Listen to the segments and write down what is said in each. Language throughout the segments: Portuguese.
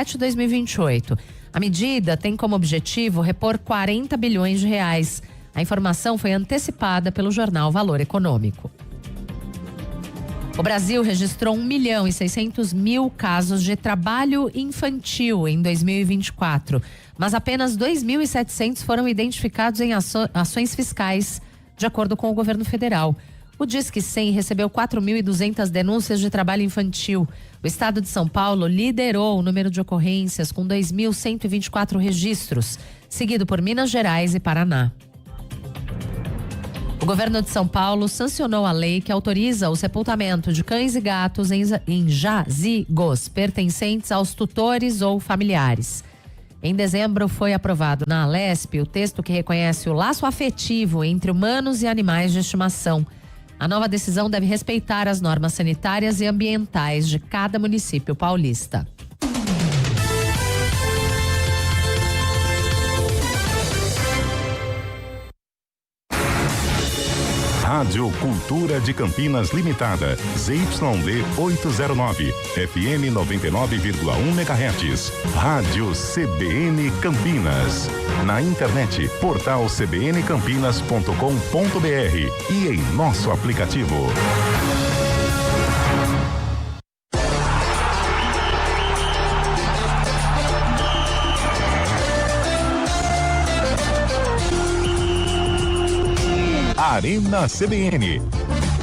de 2028. A medida tem como objetivo repor 40 bilhões de reais. A informação foi antecipada pelo jornal Valor Econômico. O Brasil registrou 1.600.000 casos de trabalho infantil em 2024, mas apenas 2.700 foram identificados em ações fiscais, de acordo com o governo federal. O Disque 100 recebeu 4.200 denúncias de trabalho infantil. O estado de São Paulo liderou o número de ocorrências, com 2.124 registros, seguido por Minas Gerais e Paraná. O governo de São Paulo sancionou a lei que autoriza o sepultamento de cães e gatos em jazigos pertencentes aos tutores ou familiares. Em dezembro, foi aprovado na Alesp o texto que reconhece o laço afetivo entre humanos e animais de estimação. A nova decisão deve respeitar as normas sanitárias e ambientais de cada município paulista. Rádio Cultura de Campinas Limitada, ZYD 809, FM 99,1 MHz. Rádio CBN Campinas. Na internet, portal cbncampinas.com.br e em nosso aplicativo. Arena CBN.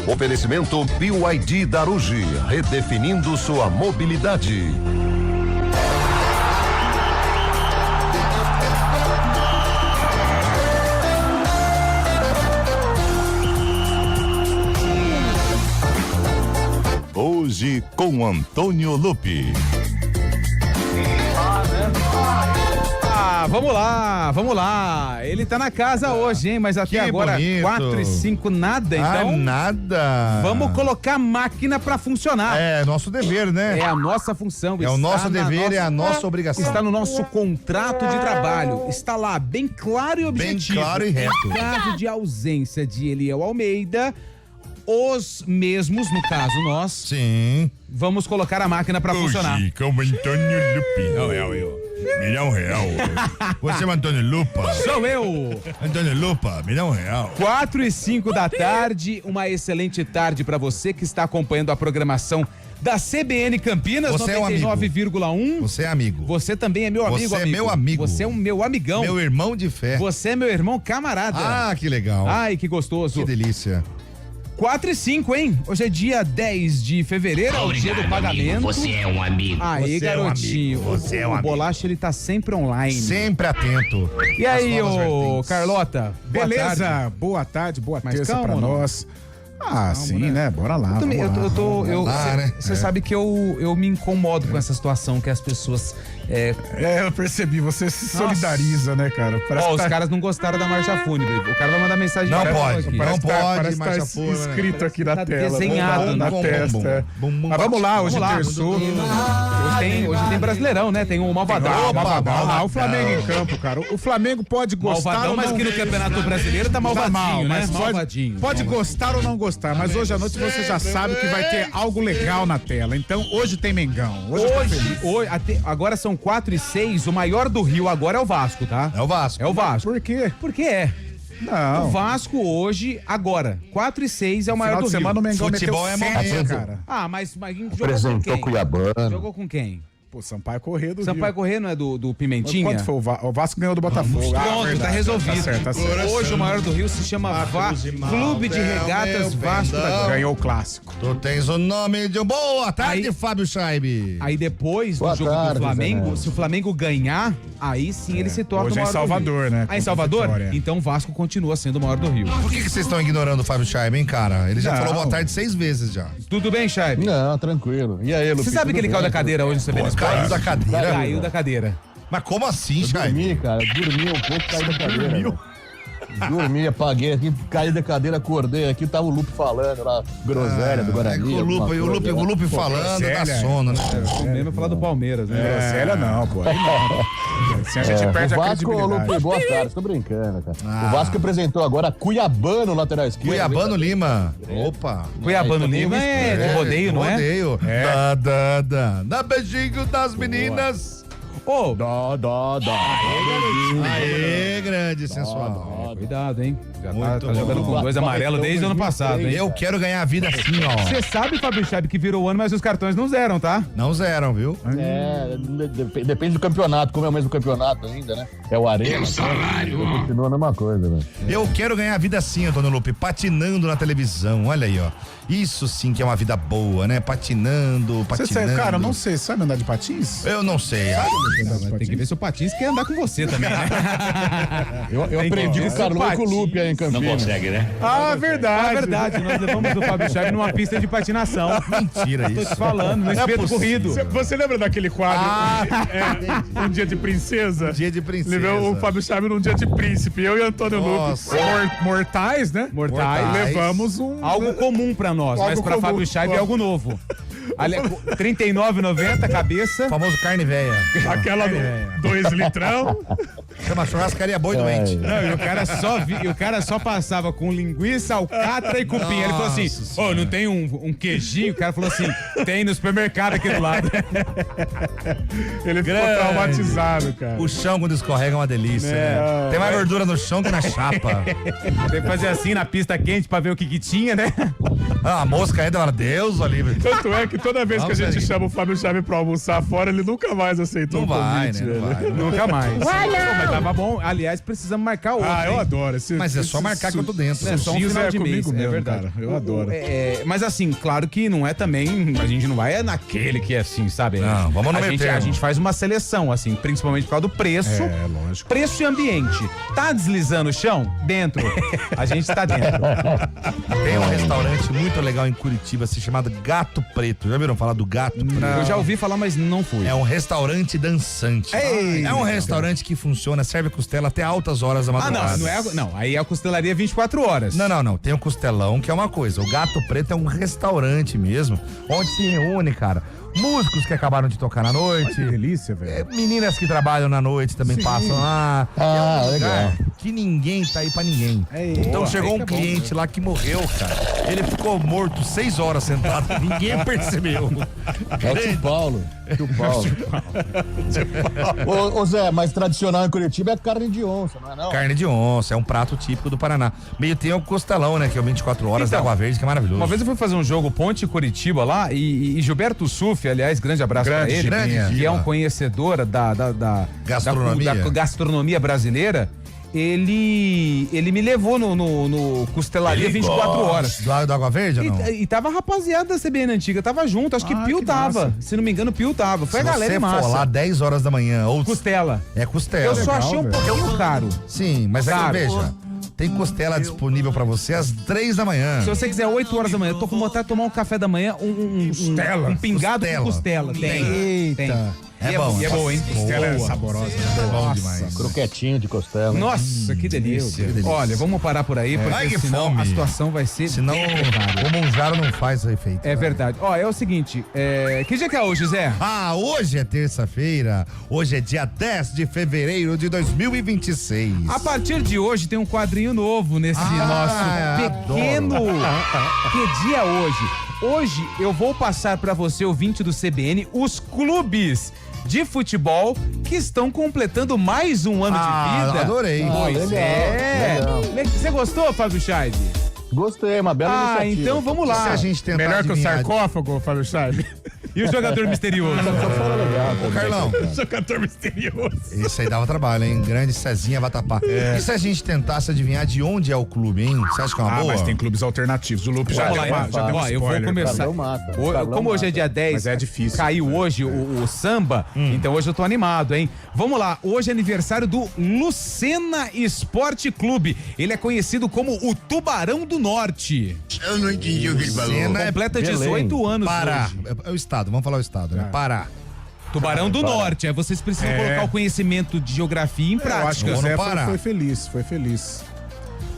Oferecimento BYD Darugi, redefinindo sua mobilidade. Hoje com Antônio Lupi. Vamos lá. Ele tá na casa hoje, hein? Mas até agora, bonito. 4 e 5, nada. Então, nada. Vamos colocar a máquina pra funcionar. É nosso dever, né? É a nossa função. É o nosso dever, é a nossa obrigação. Está no nosso contrato de trabalho. Está lá, bem claro e objetivo. Bem claro e reto. Em caso de ausência de Eliel Almeida, os mesmos, no caso nós, sim, vamos colocar a máquina pra funcionar. Como Antônio Lupi. Não, eu. R$1. Você é o Antônio Lupa. Sou eu. Antônio Lupa, R$1. 4 e 5 da tarde, uma excelente tarde pra você que está acompanhando a programação da CBN Campinas, você 99,1. Você é amigo. Você também é meu amigo, Você é meu amigo. Você é um meu amigão. Meu irmão de fé. Você é meu irmão camarada. Ah, que legal. Ai, que gostoso. Que delícia. 4 e 5, hein? Hoje é dia 10 de fevereiro, é o dia do pagamento. Amigo, você é um amigo. Aí, você garotinho. É um amigo. Você é um o amigo. Bolacha, ele tá sempre online. Sempre atento. E aí, ô Carlota? Beleza? Boa tarde, boa terça pra nós. Ah, sim, né? Bora lá. Você sabe que eu me incomodo com essa situação que as pessoas. Eu percebi, você se solidariza, né, cara? Os caras não gostaram da marcha fúnebre. O cara vai mandar mensagem. Não pode, aqui. não pode, parece marcha tá fúnebre. escrito aqui na Tá tela. desenhado na bum, testa. bum, bum, bum, Mas vamos lá, hoje terçou. Hoje tem Brasileirão, né? Tem o Malvadão. O Flamengo em campo, cara. O Flamengo pode gostar Malvadão, ou mas não. que no Campeonato Brasileiro tá malvadinho, né? Mas Malvadinho. pode gostar ou não gostar, mas hoje à noite você já sabe que vai ter algo legal na tela. Então hoje tem Mengão. Agora são 4 e 6, o maior do Rio agora é o Vasco, tá? É o Vasco. É o Vasco. Por quê? Porque é. Não. O Vasco hoje, agora, 4 e 6 é o maior Final do de semana o Rio. Mengão Futebol meteu é 7, momento. cara. Ah, mas jogou com Apresentou quem? Cuiabano. Jogou com quem? Pô, Sampaio Corrêa do Sampaio Rio. Corrêa não é do Pimentinha? Quanto foi o Vasco ganhou do Botafogo? Pronto, tá resolvido. Tá certo, tá certo. Hoje o maior do Rio se chama Clube de Regatas Vasco da Gama. Ganhou o clássico. Tu tens o nome de... Boa tarde, Aí- Fábio Scheibe. Aí depois Boa do jogo tarde, do Flamengo, Zé. se o Flamengo ganhar, aí sim ele se torna Hoje o é em maior Salvador, do Rio. né? Ah, em Salvador? Vitória. Então o Vasco continua sendo o maior do Rio. Por que vocês estão ignorando o Fábio Scheibe, hein, cara? Ele já Não. falou boa tarde 6 vezes já. Tudo bem, Chaibe? Não, tranquilo. E aí, Lupi? Você sabe que ele caiu da cadeira hoje no CBN Pô, caiu da cadeira? Caiu da cadeira. Mas como assim, Scheibe? Dormi, cara. Dormi um pouco, caí da cadeira. Velho. Dormi, apaguei aqui, caí da cadeira, acordei aqui, tava o Lupe falando lá, groselha do Guarani. O Lupe falando da groselha, sono, né? O mesmo falar do Palmeiras, né? Groselha não, pô. Aí não. Assim a gente perde o a Vasco, credibilidade. Lupe, boa tarde, tô brincando, cara. O Vasco apresentou agora Cuiabano, lateral esquerdo. Cuiabano Lima. Opa. Cuiabano também Lima é de rodeio, não é? Rodeio. Dá beijinho das meninas. Ô, Dó. Aê, grande, sensual. cuidado, hein? Já Muito tá jogando bom. com 2 amarelo desde o ano passado, hein? Eu quero ganhar a vida assim, ó. Você sabe, Fábio Chaib, que virou o ano, mas os cartões não zeram, tá? Não zeram, viu? Depende do campeonato, como é o mesmo campeonato ainda, né? É o Arena. Tem salário. Continua a mesma coisa, velho. Eu quero ganhar a vida assim, Antônio Lupe, patinando na televisão. Olha aí, ó. Isso sim que é uma vida boa, né? Patinando. Cara, eu não sei, sabe andar de patins? Eu não sei. Tem que ver se o Patins quer andar com você também, né? Eu aprendi com o Carlão e com o Lupe aí em Campinas. Não consegue, né? Verdade. Nós levamos o Fábio Chaib numa pista de patinação. Mentira Tô te isso. falando, no espeto corrido. Você lembra daquele quadro? Um dia de princesa? Dia de princesa. Levei o Fábio Chaves num dia de príncipe. Eu e Antônio Nossa. Lupe. Mortais, né? Mortais. Levamos Algo comum pra nós, mas Algo pra comum. Fábio Chaib é algo novo. R$39,90 cabeça. O famoso carne velha. aquela 2 litrão. Chama churrascaria boi doente. Não, e o cara só passava com linguiça, alcatra e cupim. Ele falou assim: ô, não tem um queijinho? O cara falou assim: tem no supermercado aqui do lado. Ele ficou traumatizado, cara. O chão quando escorrega é uma delícia. Né? Tem mais gordura no chão que na chapa. Tem que fazer assim na pista quente pra ver o que tinha, né? A mosca ainda fala, Deus, o livre. Tanto é que toda vez que a gente Sério. chama o Fábio Chaves pra almoçar fora, ele nunca mais aceitou Não o vai, convite, né? Não velho. vai. Nunca mais. Mas tava bom. Aliás, precisamos marcar outro. Ah, eu hein? adoro. Mas é só marcar que eu tô dentro. É só um Suzinho final é de mês, comigo é mesmo, verdade. cara. Eu adoro. Mas assim, claro que não é também, a gente não vai naquele que é assim, sabe? Não, vamos no a meio gente, termo. a gente faz uma seleção, assim, principalmente por causa do preço. É, lógico. Preço e ambiente. Tá deslizando o chão? Dentro. A gente tá dentro. Tem um restaurante muito legal em Curitiba, se chamado Gato Preto. Já viram falar do Gato Preto? Eu já ouvi falar, mas não fui. É um restaurante dançante. Ei, é um restaurante que funciona, serve costela até altas horas da madrugada. Não, aí é a costelaria 24 horas. Não. Tem o costelão, que é uma coisa. O Gato Preto é um restaurante mesmo, onde se reúne, cara, músicos que acabaram de tocar na noite. Que delícia, velho. Meninas que trabalham na noite também passam lá. Ah, é um lugar legal. que ninguém tá aí pra ninguém. Então chegou um cliente lá que morreu, cara. Ele ficou morto 6 horas sentado. Ninguém percebeu. É o Tio Paulo. Tio Paulo. Ô, Zé, mas tradicional em Curitiba é carne de onça, não é não? Carne de onça, é um prato típico do Paraná. Meio tem o costelão, né? Que é o 24 horas da Então, Água Verde, que é maravilhoso. Uma vez eu fui fazer um jogo Ponte Curitiba lá e Gilberto Suf, aliás, grande abraço pra ele, grande que é um Giba. conhecedor da Gastronomia. da gastronomia brasileira. Ele me levou no Costelaria 24 horas. Do Água Verde ou não? E tava a rapaziada da CBN antiga, tava junto, acho que Pio que tava. massa. Se não me engano, Pio tava. Foi Se a galera você massa. for lá 10 horas da manhã ou Costela. é costela. Eu só achei um velho. pouquinho caro. Sim, mas aí Caro. veja, tem costela disponível pra você às 3 da manhã. Se você quiser 8 horas da manhã, eu tô com vontade de tomar um café da manhã, um pingado com costela. Tem. É bom, E é boa, hein? Costela é Boa. saborosa. É bom demais. Croquetinho de costela. Nossa, que delícia. delícia. Olha, vamos parar por aí, porque Ai, que senão fome. a situação vai ser... Senão, como um jaro não faz efeito. É verdade. Ó, é o seguinte, que dia que é hoje, Zé? Ah, hoje é terça-feira. Hoje é dia 10 de fevereiro de 2026. A partir de hoje tem um quadrinho novo nesse nosso pequeno... Que dia é hoje? Hoje eu vou passar pra você, ouvinte do CBN, os clubes de futebol que estão completando mais um ano de vida. Adorei. Pois legal, é. legal. Você gostou, Fábio Chaib? Gostei, uma bela iniciativa. Então vamos Se lá. a gente tentar Melhor que o adivinhar- sarcófago, Fábio Chaves. E o jogador misterioso? Era legal. Ô, Carlão, Jogador misterioso. esse aí dava trabalho, hein? Grande Cezinha Vatapá. E se a gente tentasse adivinhar de onde é o clube, hein? Você acha que é uma boa? Mas tem clubes alternativos. O Lupe já Vamos deu lá, uma- já deu um ó, eu vou spoiler. começar. Carlão mata. Como hoje é dia 10, Mas é difícil. caiu hoje o samba, então hoje eu tô animado, hein? Vamos lá, hoje é aniversário do Lucena Esporte Clube. Ele é conhecido como o Tubarão do Norte. Eu não entendi o que ele falou. Cena é Completa Belém. 18 anos Pará. hoje. É o estado, vamos falar o estado, né? Pará. Tubarão do Norte, aí vocês precisam colocar o conhecimento de geografia em Eu acho prática. que o Vou no Zé Pará. foi feliz, foi feliz.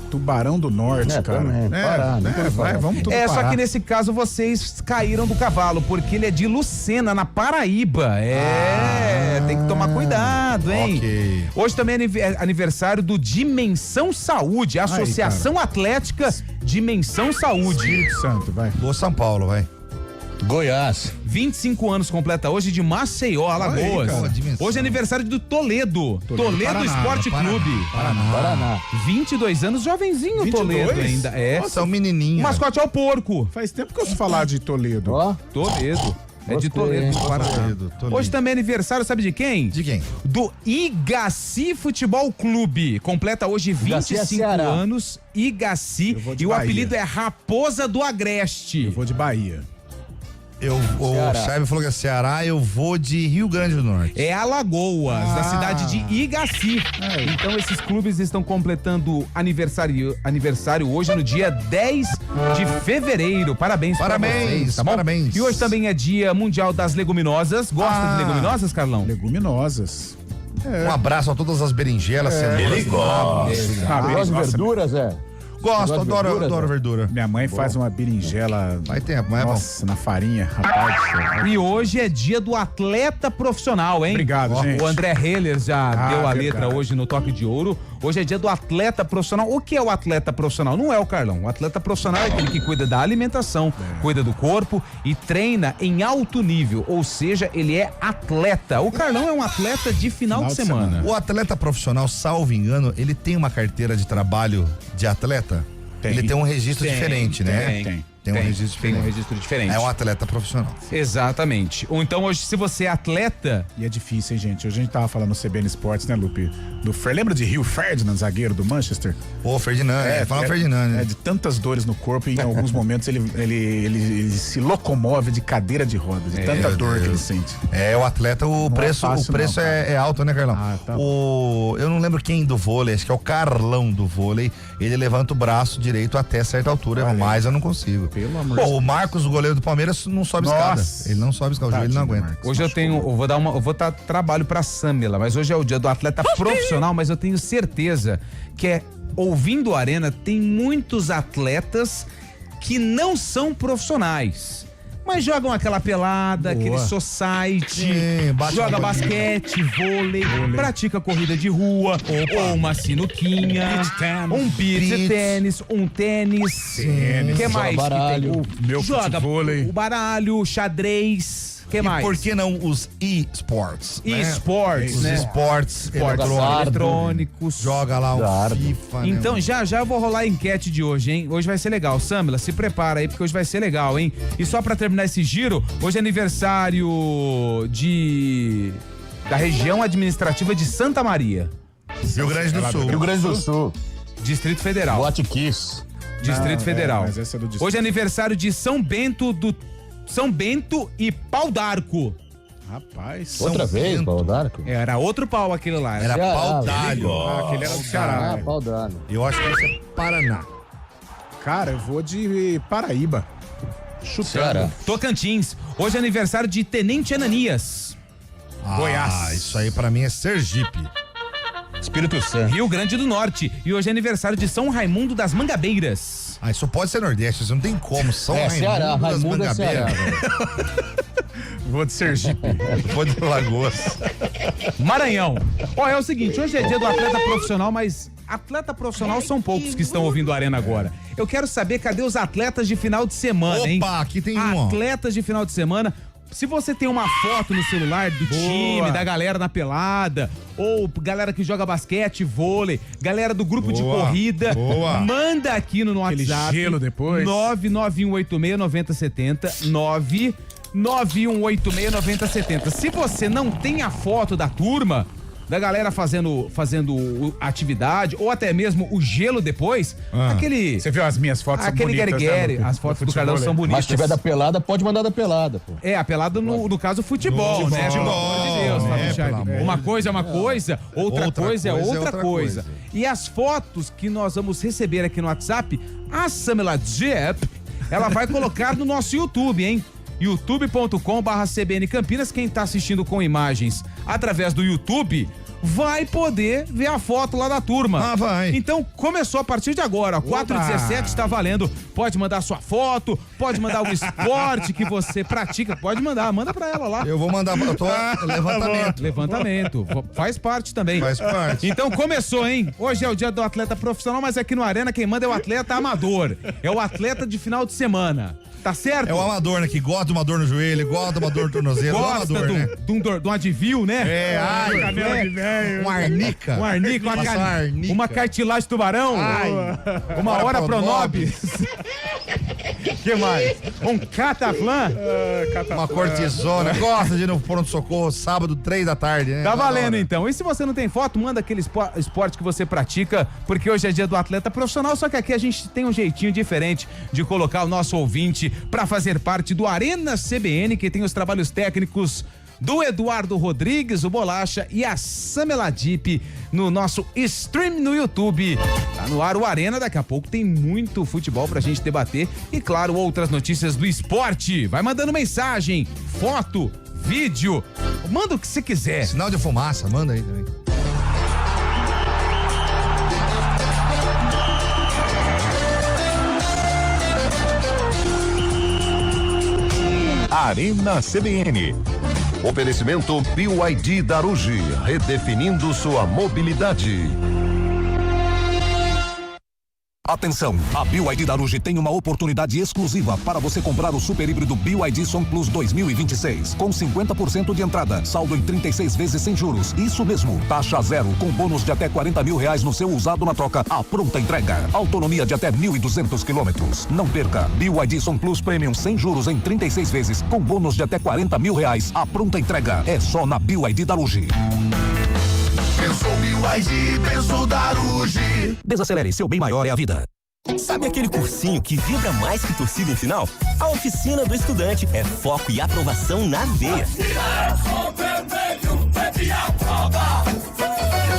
Tubarão do Norte, cara. Também. Pará, nunca ouvi vai, falar. vamos tudo É, só parar. que nesse caso vocês caíram do cavalo, porque ele é de Lucena, na Paraíba. Tem que tomar cuidado, hein? Ok. Hoje também é aniversário do Dimensão Saúde, a Associação Atlética Dimensão Saúde. Espírito Santo, vai. Boa São Paulo, vai. Goiás. 25 anos completa hoje de Maceió, Alagoas. Olha aí, cara. Hoje é aniversário do Toledo Paraná, Esporte Clube. Paraná. 22 anos, jovenzinho 22? Toledo ainda. É. Nossa, é um menininho. O mascote é o porco. Faz tempo que eu ouço falar de Toledo. Ó, Toledo. É de Gostei, Toledo, hein? do Paraná. Toledo. Hoje também é aniversário, sabe de quem? De quem? Do Igaci Futebol Clube. Completa hoje Igaci é 25 Ceará. anos. Igaci. Eu vou de E o Bahia. apelido é Raposa do Agreste. Eu vou de Bahia. O Ceará. Chave falou que é Ceará, eu vou de Rio Grande do Norte. É Alagoas, da cidade de Igaci. É. Então esses clubes estão completando aniversário hoje no dia 10 de fevereiro. Parabéns pra Parabéns, vocês, tá bom? parabéns. E hoje também é dia mundial das leguminosas. Gosta de leguminosas, Carlão? Leguminosas. Um abraço a todas as berinjelas, cenouras. Ele gosta. Ah, gosta de nossa, verduras, é? Gosto, Gosta de adoro, verdura, adoro né? verdura. Minha mãe faz uma berinjela. Faz tempo, mas é bom. Nossa, na farinha, rapaz do céu. E hoje é dia do atleta profissional, hein? Obrigado, Ó, gente. O André Heller já deu a verdade. letra hoje no Toque de Ouro. Hoje é dia do atleta profissional. O que é o atleta profissional? Não é o Carlão. O atleta profissional é aquele que cuida da alimentação, cuida do corpo e treina em alto nível. Ou seja, ele é atleta. O Carlão é um atleta de final de semana. O atleta profissional, salvo engano, ele tem uma carteira de trabalho de atleta? Tem. Ele tem um registro diferente, né? Tem um registro Tem um diferente. registro diferente. É um atleta profissional. Exatamente. Ou então hoje, se você é atleta, E é difícil, hein, gente? Hoje a gente tava falando no CBN Esportes, né, Lupe? Lembra de Rio Ferdinand, zagueiro do Manchester? Ô, Ferdinand, fala Ferdinand, né? É de tantas dores no corpo e em alguns momentos ele se locomove de cadeira de rodas, de tanta dor que ele sente. É, o atleta, o é preço, fácil, o preço não, é alto, né, Carlão? Ah, tá. Eu não lembro quem do vôlei, acho que é o Carlão do vôlei. Ele levanta o braço direito até certa altura, mas eu não consigo. Pelo amor Bom, de o Marcos, o goleiro do Palmeiras, não sobe Nossa. escada. Ele não sobe escada, o joelho não Tadinho do aguenta. Marcos. hoje eu vou dar trabalho pra Samela, mas hoje é o dia do atleta profissional, mas eu tenho certeza que ouvindo a Arena, tem muitos atletas que não são profissionais. Mas jogam aquela pelada, aquele society, Sim, bate joga bolinha. basquete, vôlei, pratica corrida de rua, ou uma sinuquinha, um beach tênis, um tênis. Tênis, que mais? joga baralho. Que tem? Meu Joga futevôlei. o baralho, xadrez, que mais? Por que não os e-sports? né? esportes, Os né? esportes Esportes eletrônicos. eletrônicos. Joga lá o Dardo. FIFA. né? Então, já eu vou rolar a enquete de hoje, hein? Hoje vai ser legal. Samela, se prepara aí, porque hoje vai ser legal, hein? E só pra terminar esse giro, hoje é aniversário da região administrativa de Santa Maria, Rio Grande do Sul. Rio Grande do Sul. Distrito Federal. Boate Kiss. Distrito Federal. mas essa é do distrito. Hoje é aniversário de São Bento e Pau d'Arco. Rapaz. Outra vez, Bento. Pau d'Arco? Era outro pau aquele lá. Era Ceará, pau ele d'alho. Aquele era do Ceará. Ah, né? Pau d'Arco. Eu acho que esse é Paraná. Cara, eu vou de Paraíba. Chutando. Ceará. Tocantins. Hoje é aniversário de Tenente Ananias. Goiás. Isso aí pra mim é Sergipe. Espírito Santo. Rio Grande do Norte. E hoje é aniversário de São Raimundo das Mangabeiras. Ah, isso pode ser Nordeste, isso não tem como. São Ceará. das Raimundo é Ceará. Mangabeiras. velho. Vou de Sergipe. Foi de Lagoas. Maranhão. Ó, é o seguinte, hoje é dia do atleta profissional, mas atleta profissional são poucos que estão ouvindo a Arena agora. Eu quero saber cadê os atletas de final de semana, hein? Opa, aqui tem um, ó. Atletas de final de semana. Se você tem uma foto no celular do time, da galera na pelada, ou galera que joga basquete, vôlei, galera do grupo de Boa, corrida, boa. manda aqui no Aquele WhatsApp. gelo depois. 991869070, 991869070. Se você não tem a foto da turma, da galera fazendo atividade, ou até mesmo o gelo depois, aquele Você viu as minhas fotos são aquele bonitas, guerigueri, né, Lupe? as fotos do futebol, Carlão são né? bonitas. Mas se tiver da pelada, pode mandar da pelada, pô. É, a pelada no caso futebol, né? Pelo amor de Deus, Fábio Charles. pelo amor Uma coisa é uma coisa, outra coisa é outra coisa. coisa. E as fotos que nós vamos receber aqui no WhatsApp, a Samela Jeep, ela vai colocar no nosso YouTube, hein? youtube.com/CBN Campinas. Quem tá assistindo com imagens através do YouTube vai poder ver a foto lá da turma. Ah, vai. Então começou a partir de agora, ó, 4h17 está valendo. Pode mandar sua foto, pode mandar o esporte que você pratica, pode mandar, manda pra ela lá. Eu vou mandar pra levantamento. Levantamento, faz parte também. Faz parte. Então começou, hein? Hoje é o dia do atleta profissional, mas aqui no Arena quem manda é o atleta amador. É o atleta de final de semana. Tá certo? É o amador, né? Que gosta de uma dor no joelho, gosta de uma dor no tornozelo. Gosta amador, né? de um advil, né? Um arnica. Uma cartilagem tubarão. Uma hora pronobis. Que mais? Um cataflã. Uma cortisona. Gosta de ir no pronto-socorro sábado, 3 da tarde, né? Tá valendo então. E se você não tem foto, manda aquele esporte que você pratica, porque hoje é dia do atleta profissional, só que aqui a gente tem um jeitinho diferente de colocar o nosso ouvinte pra fazer parte do Arena CBN, que tem os trabalhos técnicos do Eduardo Rodrigues, o Bolacha, e a Samela Dip no nosso stream no YouTube. Tá no ar o Arena, daqui a pouco tem muito futebol pra gente debater e, claro, outras notícias do esporte. Vai mandando mensagem, foto, vídeo, manda o que você quiser. Sinal de fumaça, manda aí também. Arena CBN. Oferecimento BYD Darugi, redefinindo sua mobilidade. Atenção, a BYD Darugi tem uma oportunidade exclusiva para você comprar o super híbrido BYD Som Plus 2026, com 50% de entrada, saldo em 36 vezes sem juros. Isso mesmo, taxa zero, com bônus de até R$40 mil no seu usado na troca, a pronta entrega. Autonomia de até 1.200 quilômetros. Não perca, BYD Som Plus Premium sem juros em 36 vezes, com bônus de até R$40 mil, a pronta entrega. É só na BYD Darugi. Pensou BYD, pensou Darugi. Desacelere, seu bem maior é a vida. Sabe aquele cursinho que vibra mais que torcida em final? A Oficina do Estudante é foco e aprovação na veia.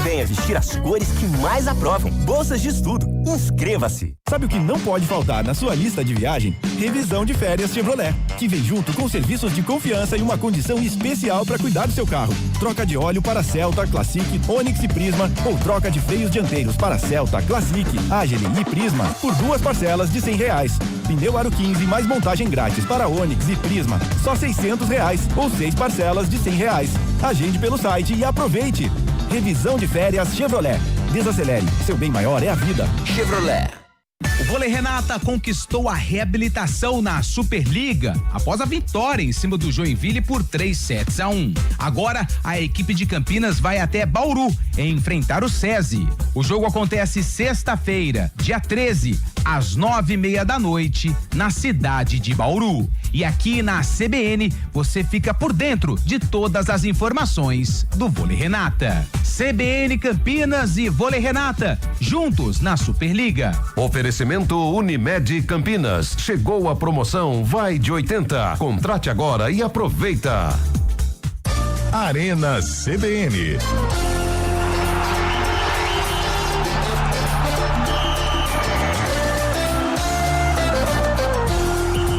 Venha vestir as cores que mais aprovam. Bolsas de estudo. Inscreva-se. Sabe o que não pode faltar na sua lista de viagem? Revisão de férias Chevrolet, que vem junto com serviços de confiança e uma condição especial para cuidar do seu carro. Troca de óleo para Celta, Classic, Onix e Prisma, ou troca de freios dianteiros para Celta, Classic, Agile e Prisma por 2 parcelas de R$100. Pneu Aro 15 mais montagem grátis para Onix e Prisma, só R$600, ou 6 parcelas de R$100. Agende pelo site e aproveite. Revisão de férias Chevrolet. Desacelere, seu bem maior é a vida. Chevrolet. O Vôlei Renata conquistou a reabilitação na Superliga após a vitória em cima do Joinville por 3-1. Agora, a equipe de Campinas vai até Bauru enfrentar o SESI. O jogo acontece sexta-feira, dia 13, às 9:30 da noite, na cidade de Bauru. E aqui na CBN, você fica por dentro de todas as informações do Vôlei Renata. CBN Campinas e Vôlei Renata, juntos na Superliga. Oferecimento Unimed Campinas. Chegou a promoção Vai de 80. Contrate agora e aproveita. Arena CBN.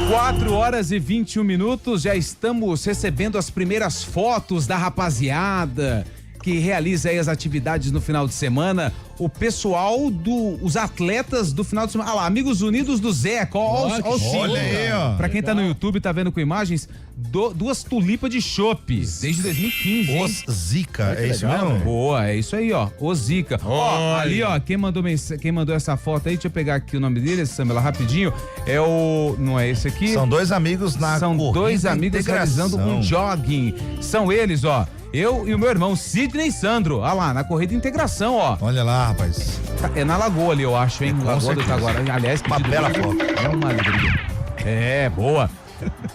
4h21, já estamos recebendo as primeiras fotos da rapaziada que realiza aí as atividades no final de semana. O pessoal os atletas do final de semana. Olha lá, Amigos Unidos do Zeca. Olha aí, ó. Pra quem tá no YouTube, tá vendo com imagens, 2 tulipas de chopp, desde 2015. Os Zica, é isso mesmo? Boa, é isso aí, ó. O Zica. Ó, ali, ó, quem mandou essa foto aí, deixa eu pegar aqui o nome dele, Samela, rapidinho. É o. Não é esse aqui? São 2 amigos São 2 amigos realizando um jogging. São eles, ó. Eu e o meu irmão, Sidney e Sandro. Olha lá, na corrida de integração, ó. Olha lá, rapaz. É na Lagoa ali, eu acho, hein? Lagoa do Itaguara. Aliás, uma bela foto. É uma alegria. É, boa.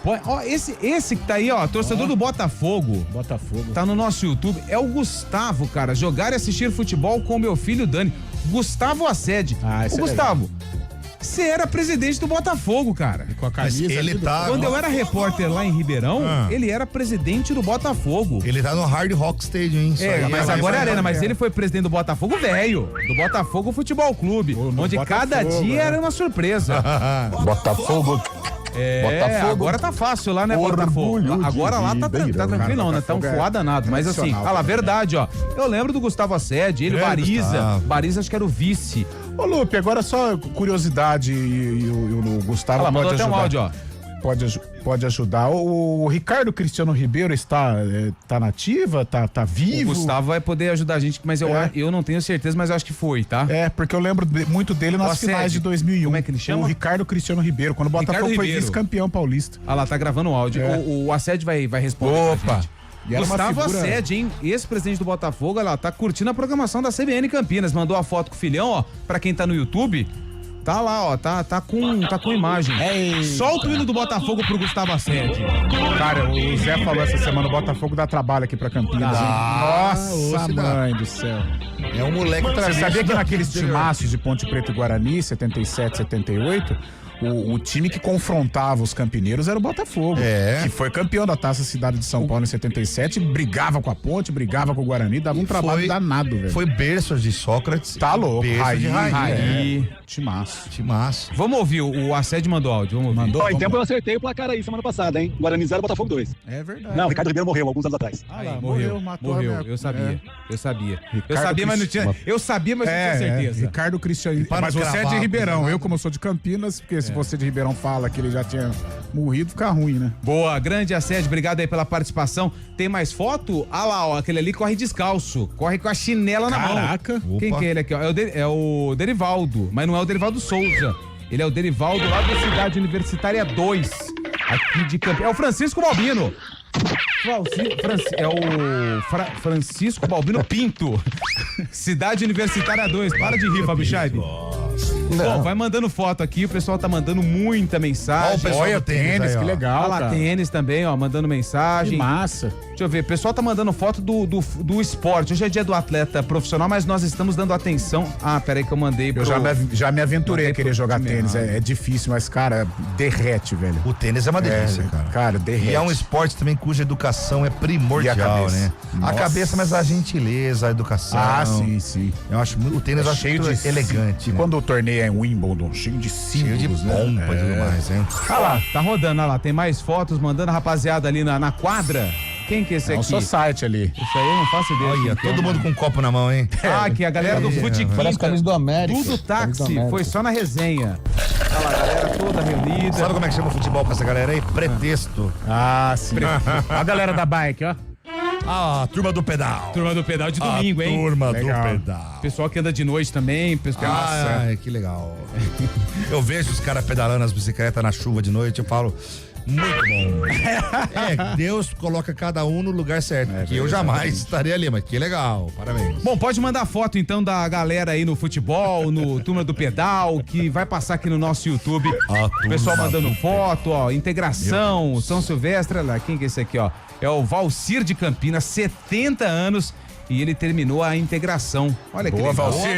Pô, ó, esse que tá aí, ó, torcedor do Botafogo. Tá no nosso YouTube. É o Gustavo, cara. Jogar e assistir futebol com o meu filho Dani. Gustavo Assede. O Gustavo. Você era presidente do Botafogo, cara. Com a camisa. Ele tá. Quando eu era repórter lá em Ribeirão, ele era presidente do Botafogo. Ele tá no Hard Rock Stadium, hein? Mas agora é Arena, mas ele foi presidente do Botafogo velho, do Botafogo Futebol Clube, onde cada dia era uma surpresa. Botafogo. Agora tá fácil lá, né, Botafogo? Agora lá tá tranquilão, né? Tá um fuá danado. Mas assim, verdade, ó. Eu lembro do Gustavo Assede, ele, Bariza, acho que era o vice. Ô, Lupe, agora só curiosidade e o Gustavo Ela pode mandou até ajudar. um áudio, ó. pode ajudar. O Ricardo Cristiano Ribeiro está nativa, tá vivo? O Gustavo vai poder ajudar a gente, mas eu não tenho certeza, mas eu acho que foi, tá? Porque eu lembro muito dele nas finais de 2001. Como é que ele chama? O Ricardo Cristiano Ribeiro, quando o Botafogo foi vice-campeão paulista. Ah lá, tá gravando o áudio. O Assed vai responder. Opa! Gustavo Assed, hein? Ex-presidente do Botafogo, olha lá, tá curtindo a programação da CBN Campinas. Mandou a foto com o filhão, ó, pra quem tá no YouTube. Tá lá, ó, tá com imagem. Solta o hino do Botafogo pro Gustavo Assed. Cara, o Zé falou essa semana, o Botafogo dá trabalho aqui pra Campinas. Nossa, mãe do céu. É um moleque Você sabia que naqueles timaços de Ponte Preta e Guarani, 77, 78, o time que confrontava os campineiros era o Botafogo. Que foi campeão da Taça Cidade de São Paulo em 77, brigava com a Ponte, brigava com o Guarani, dava um trabalho danado, velho. Foi berço de Sócrates. Tá louco. Raí. Timaço. Vamos ouvir, o Assed mandou áudio, vamos ouvir. Em tempo eu acertei o placar aí semana passada, hein? Guarani 0, Botafogo 2. É verdade. Não, o Ricardo Ribeiro morreu alguns anos atrás. Morreu. Eu sabia. Eu sabia, mas não tinha. Eu sabia, mas não tinha certeza. Ricardo Cristiano. Mas você é de Ribeirão. Eu, como sou de Campinas, porque se você de Ribeirão fala que ele já tinha morrido, fica ruim, né? Boa, grande Assed, obrigado aí pela participação. Tem mais foto? Ah lá, ó, aquele ali corre descalço. Corre com a chinela na mão. Caraca. Quem que é ele aqui, ó? É o Derivaldo, mas não é o Derivaldo Souza. Ele é o Derivaldo lá da Cidade Universitária 2, aqui de Campinas. É o Francisco Balbino. É o Francisco Balbino Pinto. Cidade Universitária 2. Para de rir, Fábio Chaib. Bom, vai mandando foto aqui, o pessoal tá mandando muita mensagem. Olha o tênis, que legal. Olha lá, tênis também, ó, mandando mensagem. Que massa. Deixa eu ver, o pessoal tá mandando foto do esporte. Hoje é dia do atleta profissional, mas nós estamos dando atenção. Peraí que eu mandei pro... Eu já me aventurei a querer jogar tênis. É difícil, mas, cara, derrete, velho. O tênis é uma delícia, cara. Cara, derrete. E é um esporte também cuja educação é primordial, né? Nossa. A cabeça, mas a gentileza, a educação. Sim. Eu acho o tênis cheio de elegante. E quando o torneio é em Wimbledon, cheio de símbolos, cheio de pompa e tudo mais, hein? Ah lá, tá rodando, olha lá, tem mais fotos, mandando a rapaziada ali na quadra. Quem que é esse aqui? É o Society ali. Isso aí eu não faço ideia. Olha, todo mundo com um copo na mão, hein? Que a galera do Fute Parece camisa do América. Tudo táxi, foi só na resenha. Olha lá, a galera toda reunida. Sabe como é que chama o futebol com essa galera aí? Pretexto. Sim. A galera da bike, ó. Turma do pedal. Turma do pedal de domingo, hein? Turma do pedal. Pessoal que anda de noite também. Que legal. Eu vejo os caras pedalando as bicicletas na chuva de noite, eu falo... Muito bom. Deus coloca cada um no lugar certo. Que eu jamais estaria ali, mas que legal. Parabéns. Bom, pode mandar foto então da galera aí no futebol, no Turma do Pedal, que vai passar aqui no nosso YouTube. O pessoal mandando foto, ó, integração, São Silvestre, olha lá, quem que é esse aqui, ó? É o Valcir de Campinas, 70 anos. E ele terminou a integração. Olha que legal. Valcir.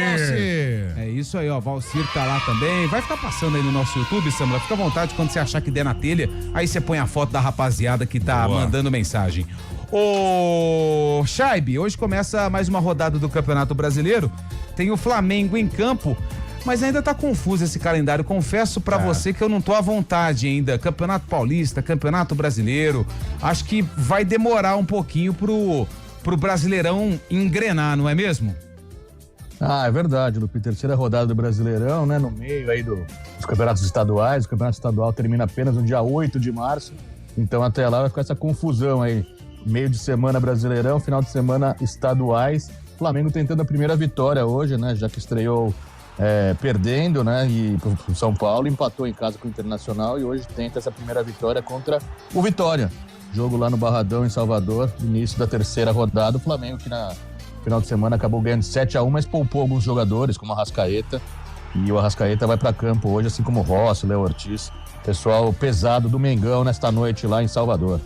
É isso aí, ó. Valcir tá lá também. Vai ficar passando aí no nosso YouTube, Samuel. Fica à vontade quando você achar que der na telha. Aí você põe a foto da rapaziada que tá mandando mensagem. Ô, Chaib, hoje começa mais uma rodada do Campeonato Brasileiro. Tem o Flamengo em campo, mas ainda tá confuso esse calendário. Confesso pra você que eu não tô à vontade ainda. Campeonato Paulista, Campeonato Brasileiro. Acho que vai demorar um pouquinho pro Brasileirão engrenar, não é mesmo? É verdade, Lupe. Terceira rodada do Brasileirão, né? No meio aí dos campeonatos estaduais. O campeonato estadual termina apenas no dia 8 de março. Então até lá vai ficar essa confusão aí. Meio de semana Brasileirão, final de semana estaduais. Flamengo tentando a primeira vitória hoje, né? Já que estreou perdendo, né? E pro São Paulo, empatou em casa com o Internacional e hoje tenta essa primeira vitória contra o Vitória. Jogo lá no Barradão, em Salvador, início da terceira rodada. O Flamengo, que na final de semana acabou ganhando 7-1, mas poupou alguns jogadores, como o Arrascaeta. E o Arrascaeta vai para campo hoje, assim como o Rossi, Léo Ortiz. Pessoal pesado do Mengão nesta noite lá em Salvador.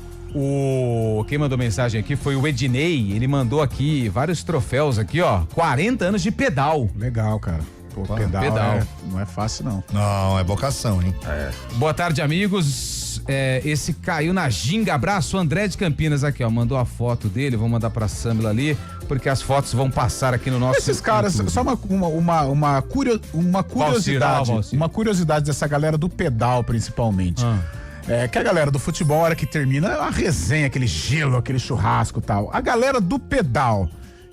Quem mandou mensagem aqui foi o Ednei. Ele mandou aqui vários troféus aqui, ó. 40 anos de pedal. Legal, cara. Pedal. Não é fácil, não. Não, é vocação, hein? Boa tarde, amigos. Esse caiu na ginga. Abraço, André de Campinas aqui, ó. Mandou a foto dele, vou mandar pra Samila ali, porque as fotos vão passar aqui no nosso Esses caras, só uma curiosidade. Valcir. Uma curiosidade dessa galera do pedal, principalmente. Que a galera do futebol, a hora que termina, a resenha, aquele gelo, aquele churrasco e tal. A galera do pedal,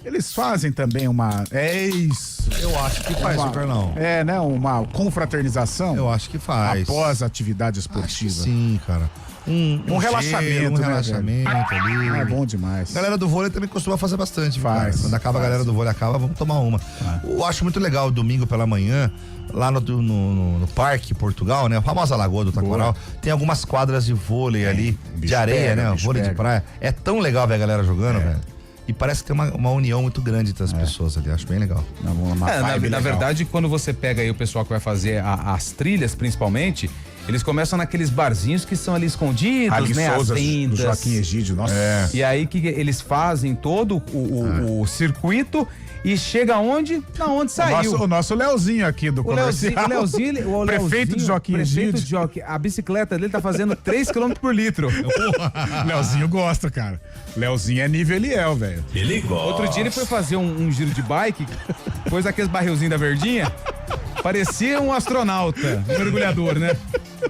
Eles fazem também é isso. Eu acho que faz, Carlão. Né? Uma confraternização. Eu acho que faz. Após a atividade esportiva. Sim, cara. Um relaxamento, né? Relaxamento ali. É bom demais. A galera do vôlei também costuma fazer bastante. Faz. Quando acaba a galera do vôlei, vamos tomar uma. Eu acho muito legal, domingo pela manhã, lá no Parque Portugal, né? A famosa Lagoa do Taquaral, tem algumas quadras de vôlei ali, de areia, né? Vôlei de praia. É tão legal ver a galera jogando, velho. E parece que tem uma união muito grande entre as pessoas ali. Acho bem legal. Na verdade, quando você pega aí o pessoal que vai fazer as trilhas, principalmente, eles começam naqueles barzinhos que são ali escondidos, ali né? Souza, as tendas. Joaquim Egídio, nossa. E aí que eles fazem todo o circuito e chega onde? Na onde saiu. O nosso Leozinho aqui do comercial. O Leozinho, prefeito de Joaquim Egídio. A bicicleta dele tá fazendo 3 km por litro. Leozinho gosta, cara. Leozinho é nível Eliel, velho. Ele gosta. Outro dia ele foi fazer um giro de bike, pôs aqueles barrilzinhos da verdinha, parecia um astronauta, um mergulhador, né?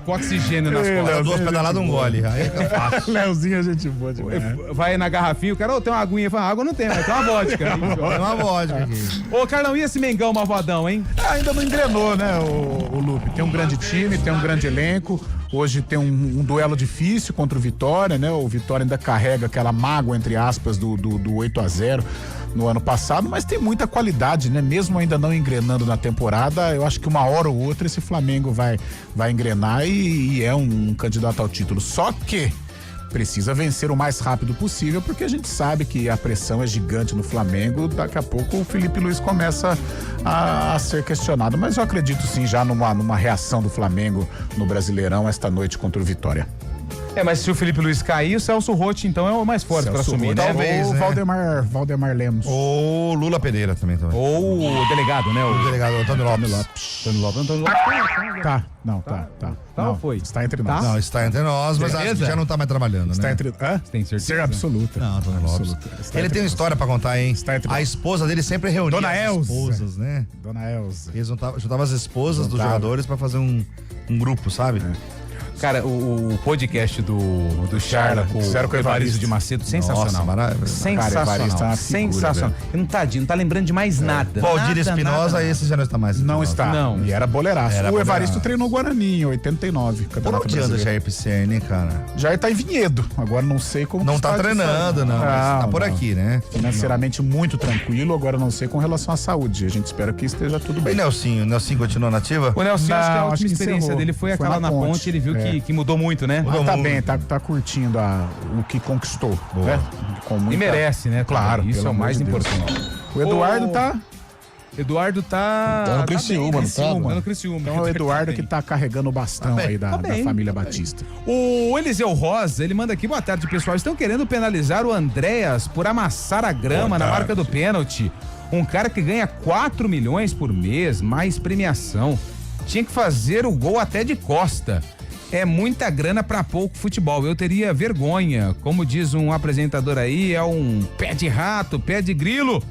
Com oxigênio nas costas. 2 pedaladas, um gole. Aí é fácil. Leozinho é gente boa demais. Vai na garrafinha, o cara, tem uma aguinha. Fala, água não tem, mas tem uma vodka. Tem uma vodka aqui. Ô, Carlão, e esse Mengão malvadão, hein? Ainda não engrenou, né, o Lupe? Tem um grande time, tem um grande elenco. Hoje tem um duelo difícil contra o Vitória, né? O Vitória ainda carrega aquela mágoa, entre aspas, do 8-0 no ano passado, mas tem muita qualidade, né? Mesmo ainda não engrenando na temporada, eu acho que uma hora ou outra esse Flamengo vai engrenar e é um candidato ao título. Só que precisa vencer o mais rápido possível, porque a gente sabe que a pressão é gigante no Flamengo. Daqui a pouco o Felipe Luiz começa a ser questionado, mas eu acredito sim já numa reação do Flamengo no Brasileirão esta noite contra o Vitória. Mas se o Felipe Luiz cair, o Celso Roth, então, é o mais forte para assumir, né? Talvez, Ou né? Valdemar Lemos. Ou Lula Pereira também. Ou o delegado, né? O delegado Antônio Lopes. Tá. Não, foi. Está entre nós. Não, está entre nós, mas acho que já não está mais trabalhando, está né? Entre... Tem certeza? Ser absoluta. Não, Antônio Lopes. Ele tem uma história pra contar, hein? A esposa dele sempre reunia Dona as Elza. esposas, né? Dona Elza. Eles juntavam as esposas dos jogadores pra fazer um grupo, sabe? Cara, o podcast do Charla com o Evaristo de Macedo, sensacional. Nossa, sensacional. Sensacional. Eu não tá lembrando de mais nada. Valdir Espinosa, esse já não está mais. Não está. Não. E era boleiraço. O Evaristo treinou Guarani em 89. Por onde anda Jair Pisserni, hein, cara? Jair tá em Vinhedo. Agora não sei como. Não tá treinando, não. Mas tá por aqui, né? Financeiramente muito tranquilo. Agora não sei com relação à saúde. A gente espera que esteja tudo bem. E Nelsinho? Nelsinho continua nativa? O Nelsinho, acho que a última experiência dele foi aquela na ponte. Ele viu que mudou muito, né? Tá bem, tá curtindo o que conquistou. Né? E merece, né? Claro. Isso é o mais importante. O Eduardo tá no Criciúma, tá no Criciúma. Então é o Eduardo que tá carregando o bastão aí da família Batista. O Eliseu Rosa, ele manda aqui, boa tarde, pessoal. Estão querendo penalizar o Andréas por amassar a grama na marca do pênalti. Um cara que ganha 4 milhões por mês, mais premiação. Tinha que fazer o gol até de costa. É muita grana pra pouco futebol. Eu teria vergonha. Como diz um apresentador aí, é um pé de rato, pé de grilo.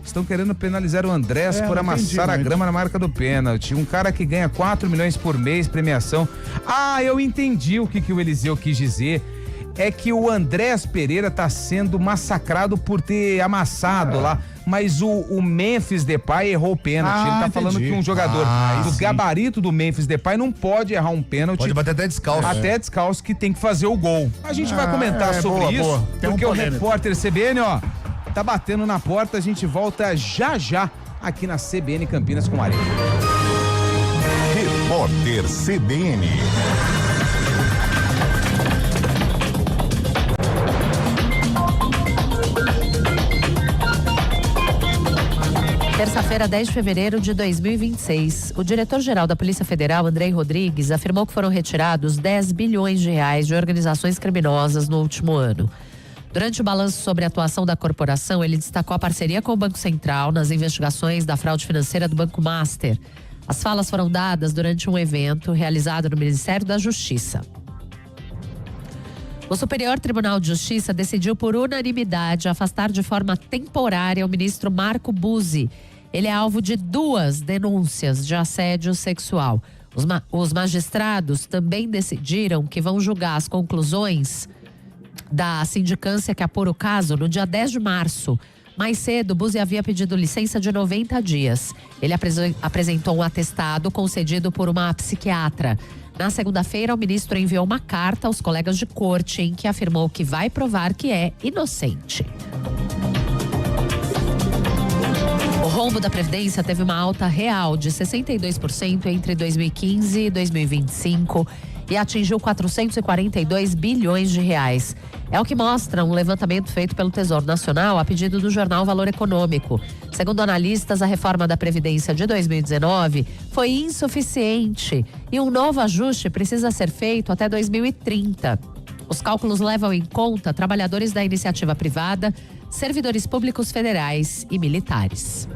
Estão querendo penalizar o Andrés por amassar a grama na marca do pênalti. Um cara que ganha 4 milhões por mês, premiação. Eu entendi o que o Eliseu quis dizer. É que o Andrés Pereira tá sendo massacrado por ter amassado lá. Mas o Memphis Depay errou o pênalti. Ele tá falando que um jogador do gabarito do Memphis Depay não pode errar um pênalti. Pode bater até descalço. Até descalço, que tem que fazer o gol. A gente vai comentar sobre isso, porque o repórter CBN, tá batendo na porta. A gente volta já aqui na CBN Campinas com o Arena. Repórter CBN. Terça-feira, 10 de fevereiro de 2026. O diretor-geral da Polícia Federal, Andrei Rodrigues, afirmou que foram retirados 10 bilhões de reais de organizações criminosas no último ano. Durante o balanço sobre a atuação da corporação, ele destacou a parceria com o Banco Central nas investigações da fraude financeira do Banco Master. As falas foram dadas durante um evento realizado no Ministério da Justiça. O Superior Tribunal de Justiça decidiu por unanimidade afastar de forma temporária o ministro Marco Buzzi. Ele é alvo de 2 denúncias de assédio sexual. Os magistrados também decidiram que vão julgar as conclusões da sindicância que apura o caso no dia 10 de março. Mais cedo, Buzzi havia pedido licença de 90 dias. Ele apresentou um atestado concedido por uma psiquiatra. Na segunda-feira, o ministro enviou uma carta aos colegas de corte em que afirmou que vai provar que é inocente. O rombo da Previdência teve uma alta real de 62% entre 2015 e 2025 e atingiu 442 bilhões de reais. É o que mostra um levantamento feito pelo Tesouro Nacional a pedido do jornal Valor Econômico. Segundo analistas, a reforma da Previdência de 2019 foi insuficiente e um novo ajuste precisa ser feito até 2030. Os cálculos levam em conta trabalhadores da iniciativa privada, servidores públicos federais e militares.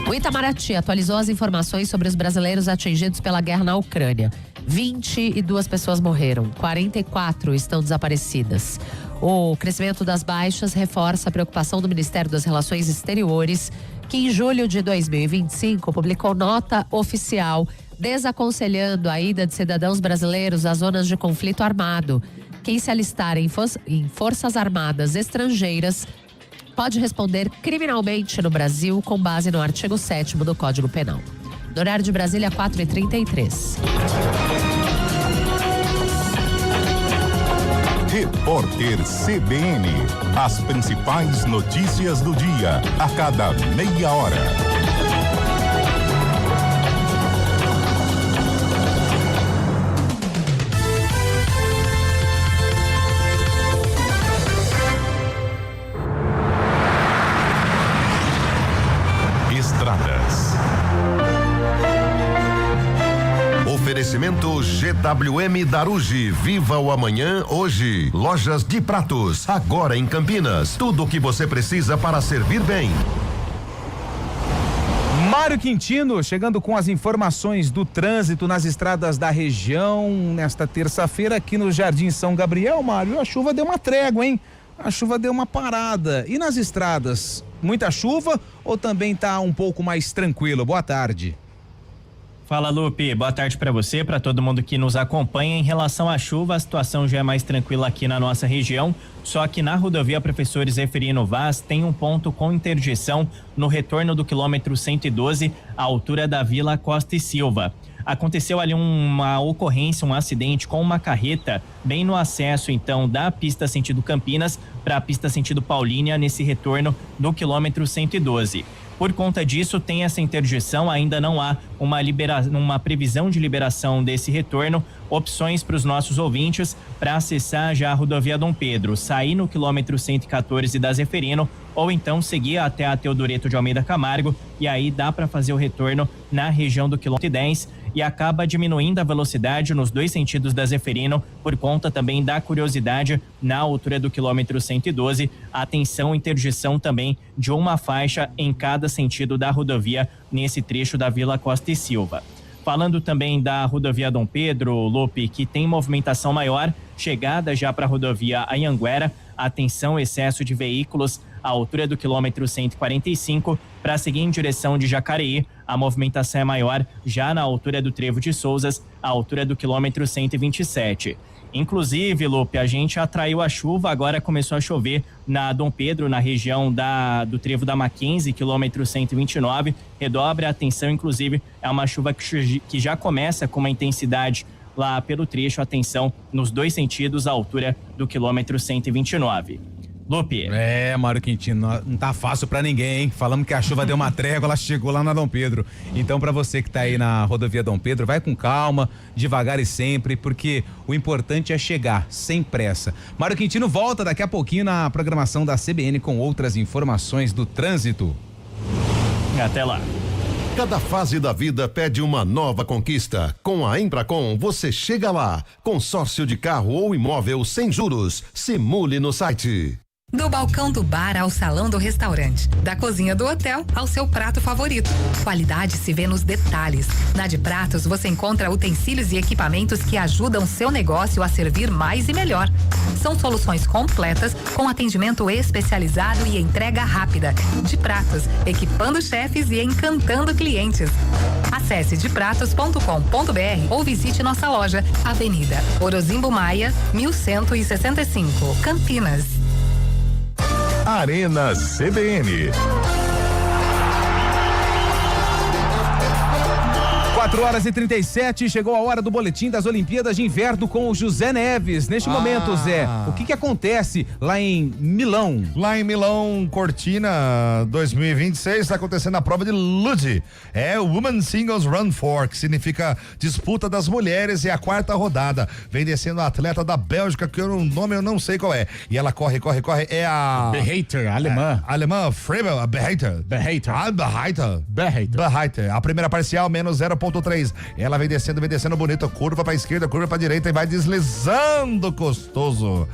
O Itamaraty atualizou as informações sobre os brasileiros atingidos pela guerra na Ucrânia. 22 pessoas morreram, 44 estão desaparecidas. O crescimento das baixas reforça a preocupação do Ministério das Relações Exteriores, que em julho de 2025 publicou nota oficial desaconselhando a ida de cidadãos brasileiros às zonas de conflito armado. Quem se alistar em forças armadas estrangeiras pode responder criminalmente no Brasil com base no artigo 7º do Código Penal. No horário de Brasília, 4h33. Repórter CBN. As principais notícias do dia, a cada meia hora. Oferecimento GWM Darugi. Viva o amanhã hoje. Lojas de Pratos, agora em Campinas. Tudo o que você precisa para servir bem. Mário Quintino chegando com as informações do trânsito nas estradas da região nesta terça-feira aqui no Jardim São Gabriel. Mário, a chuva deu uma trégua, hein? A chuva deu uma parada. E nas estradas, muita chuva ou também tá um pouco mais tranquilo? Boa tarde. Fala, Lupe, boa tarde para você, para todo mundo que nos acompanha. Em relação à chuva, a situação já é mais tranquila aqui na nossa região, só que na rodovia Professor Zeferino Vaz tem um ponto com interdição no retorno do quilômetro 112, à altura da Vila Costa e Silva. Aconteceu ali uma ocorrência, um acidente com uma carreta bem no acesso então da pista sentido Campinas para a pista sentido Paulínia nesse retorno do quilômetro 112. Por conta disso, tem essa interdição, ainda não há uma previsão de liberação desse retorno. Opções para os nossos ouvintes para acessar já a rodovia Dom Pedro, sair no quilômetro 114 da Zeferino ou então seguir até a Teodoreto de Almeida Camargo e aí dá para fazer o retorno na região do quilômetro 10 e acaba diminuindo a velocidade nos dois sentidos da Zeferino por conta também da curiosidade na altura do quilômetro 112. Atenção, interdição também de uma faixa em cada sentido da rodovia nesse trecho da Vila Costa e Silva. Falando também da rodovia Dom Pedro, Lupe, que tem movimentação maior, chegada já para a rodovia Anhanguera, atenção, excesso de veículos à altura do quilômetro 145, para seguir em direção de Jacareí, a movimentação é maior já na altura do Trevo de Souzas, à altura do quilômetro 127. Inclusive, Lupe, a gente atraiu a chuva, agora começou a chover na Dom Pedro, na região do Trevo da Mackenzie, quilômetro 129. Redobre a atenção, inclusive, é uma chuva que já começa com uma intensidade lá pelo trecho, atenção, nos dois sentidos, à altura do quilômetro 129. Lupe. Mário Quintino, não tá fácil pra ninguém, hein? Falamos que a chuva deu uma trégua, ela chegou lá na Dom Pedro. Então, pra você que tá aí na rodovia Dom Pedro, vai com calma, devagar e sempre, porque o importante é chegar, sem pressa. Mário Quintino volta daqui a pouquinho na programação da CBN com outras informações do trânsito. Até lá. Cada fase da vida pede uma nova conquista. Com a Embracon, você chega lá. Consórcio de carro ou imóvel sem juros. Simule no site. Do balcão do bar ao salão do restaurante, da cozinha do hotel ao seu prato favorito. Qualidade se vê nos detalhes. Na De Pratos você encontra utensílios e equipamentos que ajudam seu negócio a servir mais e melhor. São soluções completas com atendimento especializado e entrega rápida. De Pratos, equipando chefes e encantando clientes. Acesse depratos.com.br ou visite nossa loja, Avenida Orozimbo Maia, 1165, Campinas. Arena CBN. 4h37, chegou a hora do boletim das Olimpíadas de Inverno com o José Neves. Neste momento, Zé, o que acontece lá em Milão? Lá em Milão, Cortina 2026, está acontecendo a prova de Ludi. É o Women's Singles Run 4, que significa disputa das mulheres, e a 4ª rodada. Vem descendo a atleta da Bélgica, que o nome eu não sei qual é. E ela corre, é a... Beheiter, alemã. Alemã, Freibel, a Beheiter. Beheiter. A primeira parcial, menos 0,3. Ela vem descendo bonito, curva pra esquerda, curva pra direita e vai deslizando gostoso.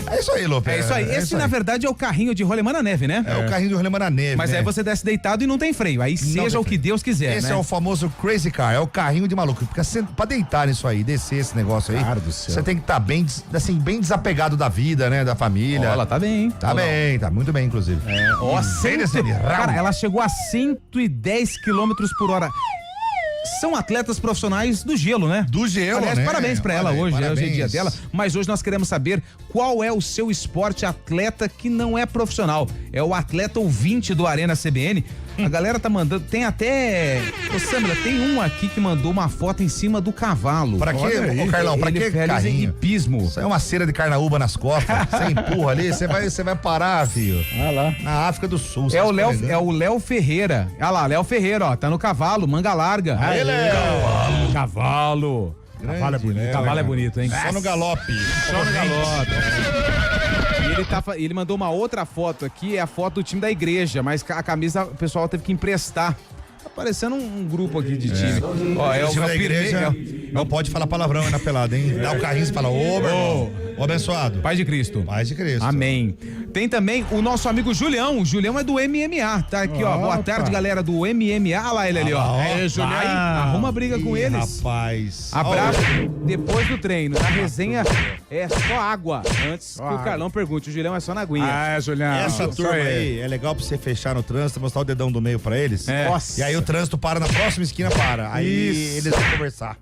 É isso aí, Lupe. É isso aí. Esse, na verdade, é o carrinho de rolemã na neve, né? É o carrinho de rolemã na neve. Mas aí você desce deitado e não tem freio. Aí seja o que Deus quiser, Esse né? é o famoso Crazy Car, é o carrinho de maluco. Porque pra deitar nisso aí, descer esse negócio aí, Cara do céu. você tem que estar bem, assim, bem desapegado da vida, né? Da família. Ela tá bem, hein? Tá bem, tá muito bem, inclusive. Cara, ela chegou a 110 km por hora. São atletas profissionais do gelo, né? Do gelo, aliás, né? Parabéns pra ela hoje, parabéns. hoje é dia dela. Mas hoje nós queremos saber qual é o seu esporte atleta que não é profissional. É o atleta ouvinte do Arena CBN. A galera tá mandando, tem até... Ô, Samila, tem um aqui que mandou uma foto em cima do cavalo. Pra quê, ô Carlão? Pra que carrinho? Hipismo. Isso é uma cera de carnaúba nas costas. Você empurra ali, você vai parar, filho. Ah lá. Na África do Sul. É o Léo Ferreira. Olha lá, Léo Ferreira, ó, tá no cavalo, manga larga. Aí, Léo. Cavalo. Cavalo é bonito. Cavalo é bonito, hein? Só no galope. Só no galope. E ele mandou uma outra foto aqui, é a foto do time da igreja, mas a camisa o pessoal teve que emprestar. Tá parecendo um grupo aqui de time. Ó, o time da igreja não pode falar palavrão aí na pelada, hein? Dá o carrinho e fala, ô, meu irmão, ô abençoado. Paz de Cristo. Paz de Cristo. Amém. Tem também o nosso amigo Julião. O Julião é do MMA, tá aqui, ó. Boa tarde, galera do MMA. Olha lá ele ali, ó. Julião. Arruma briga com eles. Rapaz. Abraço depois do treino. Na resenha é só água. Antes que o Carlão pergunte, o Julião é só na aguinha. Ah, Julião. Essa turma aí é legal pra você fechar no trânsito, mostrar o dedão do meio pra eles. Nossa. E aí o trânsito para na próxima esquina, para. Aí eles vão conversar.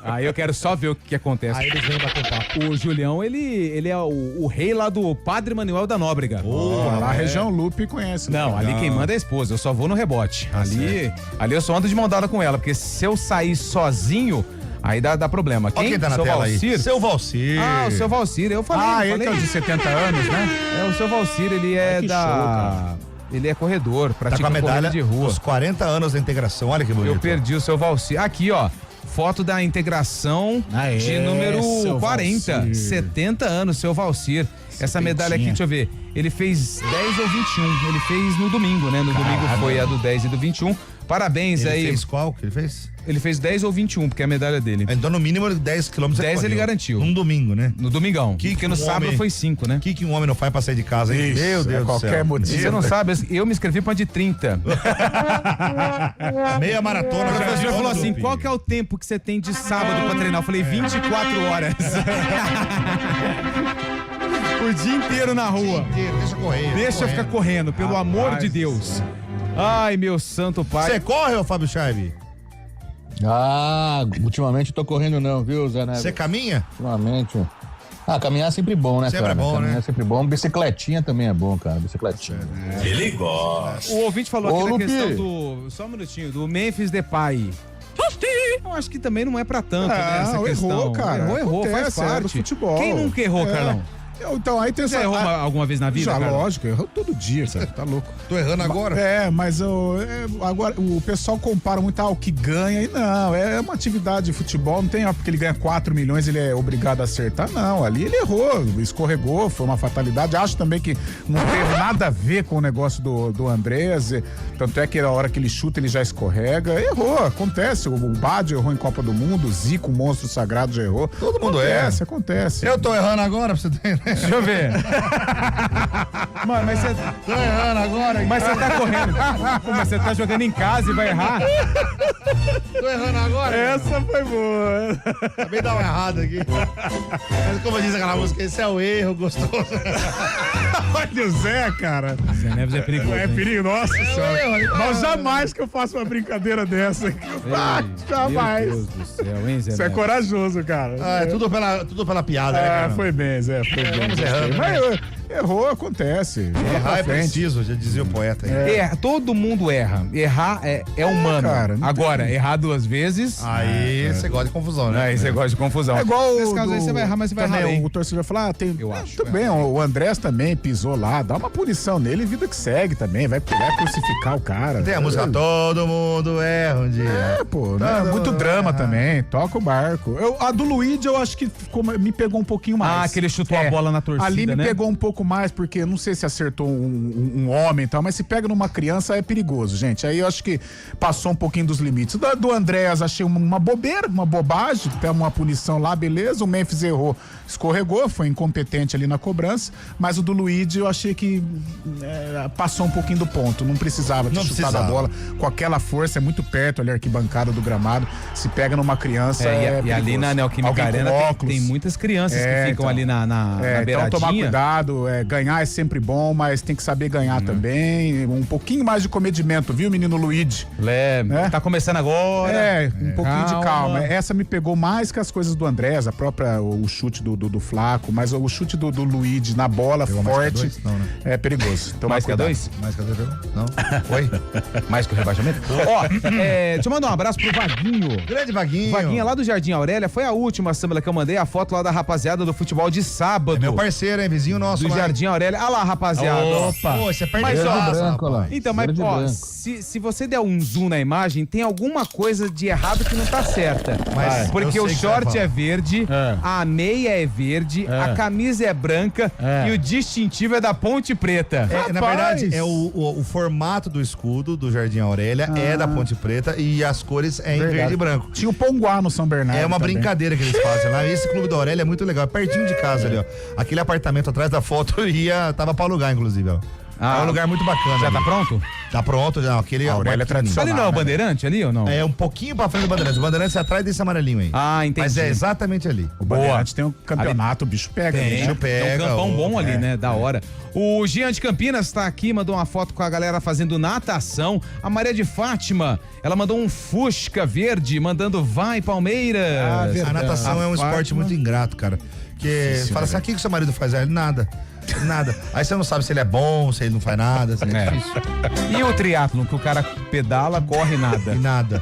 Aí eu quero só ver o que acontece. Aí eles vêm bater papo. O Julião, ele é o rei lá do Padre Manuel da Nóbrega. Lá a região Lupe conhece. Não, ali quem manda é a esposa, eu só vou no rebote. Ali eu só ando de mão dada com ela, porque se eu sair sozinho, aí dá problema. Quem tá na seu tela Valcir? aí? Seu Valcir. Ah, o seu Valcir, eu falei. Ele que é o de 70 anos, né? É, o seu Valcir, ele é que da... Ele é corredor, Tá pratica com a medalha corrida de rua. dos 40 anos da integração, olha que bonito. Eu perdi o seu Valcir. Aqui, ó. Foto da integração de número 40. Valcir. 70 anos, seu Valcir. Essa medalha aqui, deixa eu ver. Ele fez 10 ou 21. Ele fez no domingo, né? No domingo foi a do 10 e do 21. Parabéns Ele aí. fez qual que ele fez? Ele fez 10 ou 21, porque é a medalha dele. Então, no mínimo, 10 quilômetros 10 ele garantiu. Num domingo, né? No domingão. Porque no um sábado homem- foi 5, né? O que um homem não faz pra sair de casa, hein? Isso, Meu Deus do qualquer céu. motivo. Você não sabe, eu me inscrevi pra de 30. Meia maratona. O já professor virou falou no assim, Lupe. qual que é o tempo que você tem de sábado pra treinar? Eu falei, 24 horas. O dia inteiro na rua. Deixa correr. Deixa eu ficar correndo, pelo amor de Deus. Ai, meu santo pai. Você corre, ô Fábio Chaive? Ultimamente eu tô correndo não, viu, Zé Neves? Você caminha? Ultimamente. Caminhar é sempre bom, né, Sempre cara? é bom, Caminhar né? é sempre bom. Bicicletinha também é bom, cara. Bicicletinha. Ele gosta. O ouvinte falou aqui Ô, da Lupe. questão do... Só um minutinho, do Memphis Depay. Eu acho que também não é pra tanto, né, essa questão. Errou, cara. Errou, faz Acontece, é do parte. futebol. Quem nunca errou, É. Carlão? Então, aí tem Você errou alguma vez na vida, Já, Carlão? lógico, errou todo dia, cara. Tá louco. Tô errando agora? Mas agora o pessoal compara muito o que ganha e não, é uma atividade de futebol, não tem porque ele ganha 4 milhões, ele é obrigado a acertar, não, ali ele errou, escorregou, foi uma fatalidade, acho também que não teve nada a ver com o negócio do Andrés, tanto é que na hora que ele chuta ele já escorrega, errou, acontece, o Badio errou em Copa do Mundo, o Zico, o monstro sagrado, já errou. Todo mundo Acontece. Eu tô errando agora, pra você ter. Deixa eu ver. Mano, mas você... Tô errando agora. Mas você tá correndo. Pô, mas você tá jogando em casa e vai errar? Tô errando agora. Essa foi boa. Acabei de dar uma errada aqui. Mas como diz aquela música, esse é o erro gostoso. Olha o Zé, cara. Zé Neves é perigoso. É perigo, nossa senhora. Mas jamais que eu faça uma brincadeira dessa. Jamais. Meu Deus do céu, hein, Zé Você é Neves? corajoso, cara. É tudo pela piada, né, cara? Foi bem, Zé. Foi bem. Vamos errando, Mas Errou, acontece. Errar é preciso, já dizia o poeta. Todo mundo erra. Errar é humano. Cara, agora, errar 2 vezes... Aí você gosta de confusão, né? Aí você gosta de confusão. É igual nesse caso aí você vai errar, mas você vai errar bem. O torcedor vai falar, eu acho. Tudo bem, o Andrés também pisou lá, dá uma punição nele, vida que segue também, vai crucificar o cara. Tem a música Todo Mundo Erra um dia. Muito drama também, toca o barco. A do Luigi eu acho que me pegou um pouquinho mais. Que ele chutou a bola na torcida, ali me né? pegou um pouco mais, porque não sei se acertou um homem e tal, mas se pega numa criança é perigoso, gente. Aí eu acho que passou um pouquinho dos limites. Do Andrés achei uma bobeira, uma bobagem, tem uma punição lá, beleza. O Memphis errou, escorregou, foi incompetente ali na cobrança, mas o do Luigi eu achei que passou um pouquinho do ponto, não precisava ter chutado a bola com aquela força, é muito perto ali a arquibancada do gramado, se pega numa criança e ali na Neoquímica Arena tem muitas crianças que ficam ali na beiradinha. Então tomar cuidado, ganhar é sempre bom, mas tem que saber ganhar também, um pouquinho mais de comedimento, viu, menino Luigi? Tá começando agora. Um pouquinho de calma. Essa me pegou mais que as coisas do Andrés, o chute do Flaco, mas o chute do Luigi na bola forte é perigoso. Então, mais que a 2? Mais que a 2? Não. Oi? Mais que o rebaixamento? Deixa eu mandar um abraço pro Vaguinho. Grande Vaguinho. Vaguinho lá do Jardim Aurélia. Foi a última, Samela, que eu mandei a foto lá da rapaziada do futebol de sábado. Meu parceiro, hein? Vizinho nosso. Do Jardim Aurélia. Ah lá, rapaziada. Opa. Pô, você perde branco lá. Então, mas se você der um zoom na imagem, tem alguma coisa de errado que não tá certa. Porque o short é verde, a meia é verde, a camisa é branca e o distintivo é da Ponte Preta. Na verdade, o formato do escudo do Jardim Aurélia é da Ponte Preta e as cores em verde e branco. Tinha o Ponguá no São Bernardo. É uma brincadeira que eles fazem lá. Esse clube da Aurélia é muito legal, é pertinho de casa ali, ó. Aquele apartamento atrás da foto tava pra alugar, inclusive, ó. É um lugar muito bacana. Já ali. tá pronto? Tá pronto, já. Aquele Aurélia é tradicional. Ali não é o Bandeirante ali ou não? É um pouquinho pra frente do Bandeirante. O Bandeirante é atrás desse amarelinho aí. Entendi. Mas é exatamente ali. O Bandeirante tem um campeonato, o bicho pega. Tem um campão bom ali, né? Da hora. O Jean de Campinas tá aqui, mandou uma foto com a galera fazendo natação. A Maria de Fátima, ela mandou um Fusca verde, mandando vai Palmeiras. A natação é um esporte muito ingrato, cara. Porque você fala assim, o que o seu marido faz? Ele nada. Aí você não sabe se ele é bom, se ele não faz nada. Assim, é difícil. E o triatlon, que o cara pedala, corre nada. E nada.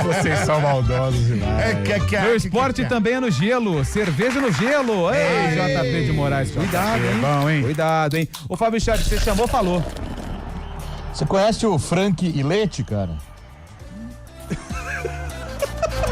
Vocês são maldosos demais. Meu esporte também é no gelo. Cerveja no gelo. Ei, JP de Moraes. Cuidado, hein? Bom, hein? Cuidado, hein? Ô, Fábio Chaves, você chamou, falou. Você conhece o Frank Ilete, cara?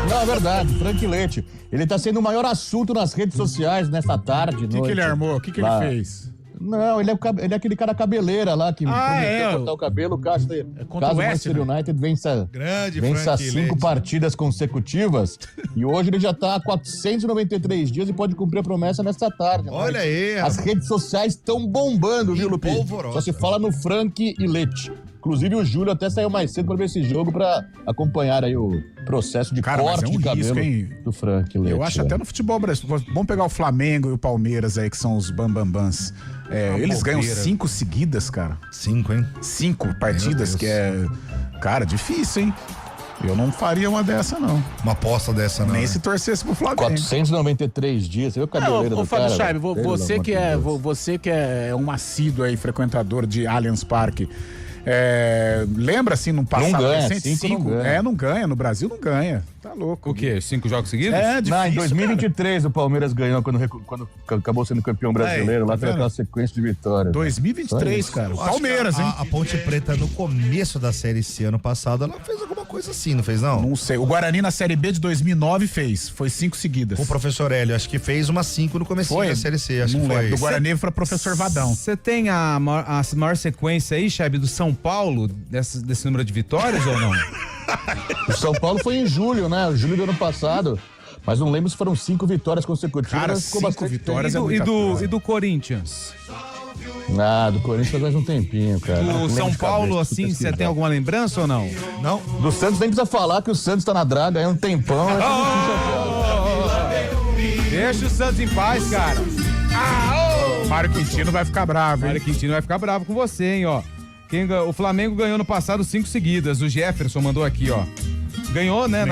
Não, é verdade, Frank Leite. Ele tá sendo o maior assunto nas redes sociais nesta tarde. O que ele armou? O que ele fez? Não, ele é aquele cara cabeleira lá que prometeu cortar o cabelo. Caso o Manchester United vença 5 partidas consecutivas. E hoje ele já tá há 493 dias e pode cumprir a promessa nesta tarde. Olha aí. As redes sociais estão bombando, viu, Lupi? Só se fala no Frank Ilete. Inclusive o Júlio até saiu mais cedo para ver esse jogo, para acompanhar aí o processo de corte de cabelo do Frank Leite. Eu acho até no futebol brasileiro. Vamos pegar o Flamengo e o Palmeiras aí, que são os bambambans. Eles ganham 5 seguidas, cara. 5, hein? 5 partidas, que é... Cara, difícil, hein? Eu não faria uma dessa, não. Uma aposta dessa, não. Nem se torcesse pro Flamengo. 493 dias, você viu o cabeleiro do cara? Fábio Chaib, você que é um assíduo aí, frequentador de Allianz Parque, lembra assim, no passado não ganha, recente, 5 não ganha, no Brasil não ganha, tá louco. O quê? 5 jogos seguidos? Difícil, em 2023 cara. O Palmeiras ganhou quando acabou sendo campeão brasileiro, lá foi aquela sequência de vitórias. 2023, cara, o Palmeiras, hein? A Ponte Preta no começo da Série C ano passado, ela fez alguma coisa assim, não fez não? Não sei, o Guarani na Série B de 2009 foi 5 seguidas. Com o professor Hélio, acho que fez umas 5 no começo da Série C, acho que foi. Do Guarani foi professor Vadão. Você tem a maior sequência aí, Chaib, do São Paulo, desse número de vitórias ou não? O São Paulo foi em julho, né? Julho do ano passado. Mas não lembro se foram 5 vitórias consecutivas. Cara, 5 vitórias e do Corinthians? Do Corinthians faz um tempinho, cara. Do São Paulo, assim, você tem alguma lembrança ou não? Não. Do Santos nem precisa falar que o Santos tá na draga aí há um tempão. Deixa o Santos em paz, cara. Mário Quintino vai ficar bravo, hein? Mário Quintino vai ficar bravo com você, hein, ó. O Flamengo ganhou no passado 5 seguidas. O Jefferson mandou aqui, ó. Ganhou, né,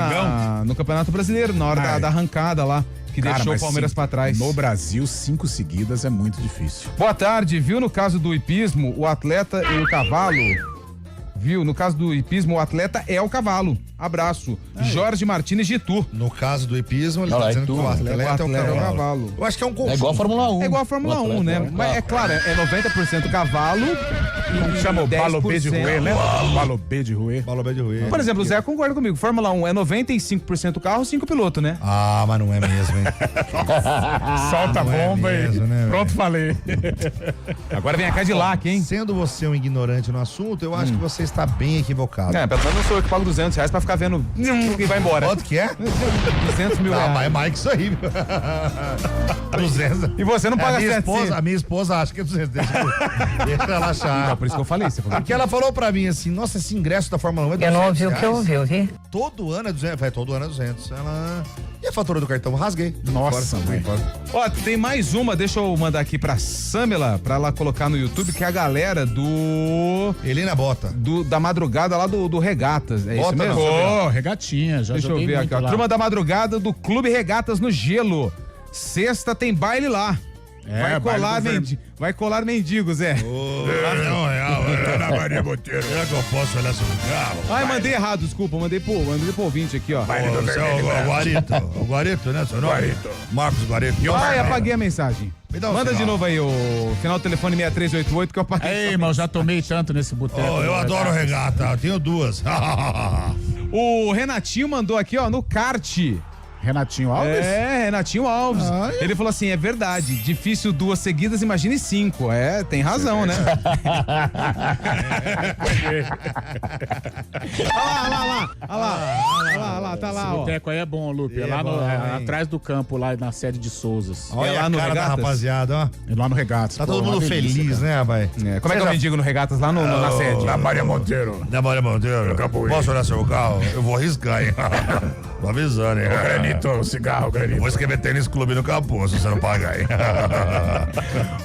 no Campeonato Brasileiro, na hora da arrancada lá. que deixou o Palmeiras pra trás. No Brasil, 5 seguidas é muito difícil. Boa tarde, viu? No caso do hipismo, o atleta e o cavalo. Viu? No caso do hipismo, o atleta é o cavalo. Abraço. Jorge Martines de Itu. No caso do hipismo, ele tá dizendo que o atleta é o cavalo. Eu acho que é um conjunto. É igual a Fórmula 1. É igual a Fórmula 1, né? Mas é claro, é 90% cavalo Como chama o balobê de Rouet, né? Balobê de Rouet. Por exemplo, o Zé concorda comigo. Fórmula 1 é 95% carro, 5 piloto, né? Ah, mas não é mesmo, hein? Solta a bomba aí. Né, pronto, falei. Agora vem a Cadillac, hein? Sendo você um ignorante no assunto, eu acho que você está bem equivocado. É, pelo menos não sou eu que pago R$200 pra ficar vendo e vai embora. Quanto que é? 200 mil reais. Mas é mais que isso aí. 200. E você não paga 700. A minha esposa acha que é 200. Deixa ela achar. Não, por isso que eu falei. Você falou porque ela falou pra mim assim, nossa, esse ingresso da Fórmula 1 é 200 Eu não ouvi o que eu ouvi. Todo ano é 200. Vai, todo ano é 200. Ela... E a fatura do cartão? Rasguei. Nossa, mãe. Ó, tem mais uma, deixa eu mandar aqui pra Samela, pra ela colocar no YouTube, que é a galera do... Helena Bota. Da madrugada lá do Regatas. É Bota isso mesmo? Ô, regatinha, já deixa eu ver aqui, ó. Turma da madrugada do Clube Regatas no Gelo. Sexta tem baile lá. Vai colar mendigos, Zé. Não, Ana Maria Monteiro. Será que eu posso olhar seu carro? Ai, mandei errado, desculpa. Mandei pro ouvinte aqui, ó. O Guarito, né? Seu nome? Guarito. Marcos Guarito. Apaguei a mensagem. Manda de novo aí o final do telefone 6388 que eu apaguei. Ei, irmão, já tomei tanto nesse boteco. Eu adoro regata, eu tenho duas. O Renatinho mandou aqui, ó, no kart. Renatinho Alves? É, Renatinho Alves. Ele falou assim, é verdade, difícil 2 seguidas, imagine 5. É, tem razão, né? Olha lá, tá lá, esse ó. boteco aí é bom, Lupe. É lá atrás do campo, lá na sede de Souzas. Olha lá no Regatas, da rapaziada, ó. É lá no Regatas. Tá todo mundo feliz, né, rapaz? Como é que eu mendigo no Regatas lá na sede? Da Maria Monteiro. Posso olhar seu carro? Eu vou arriscar, hein? Tô avisando, hein? Granito, cigarro, Granito. Vou escrever tênis clube no capô, se você não pagar, hein?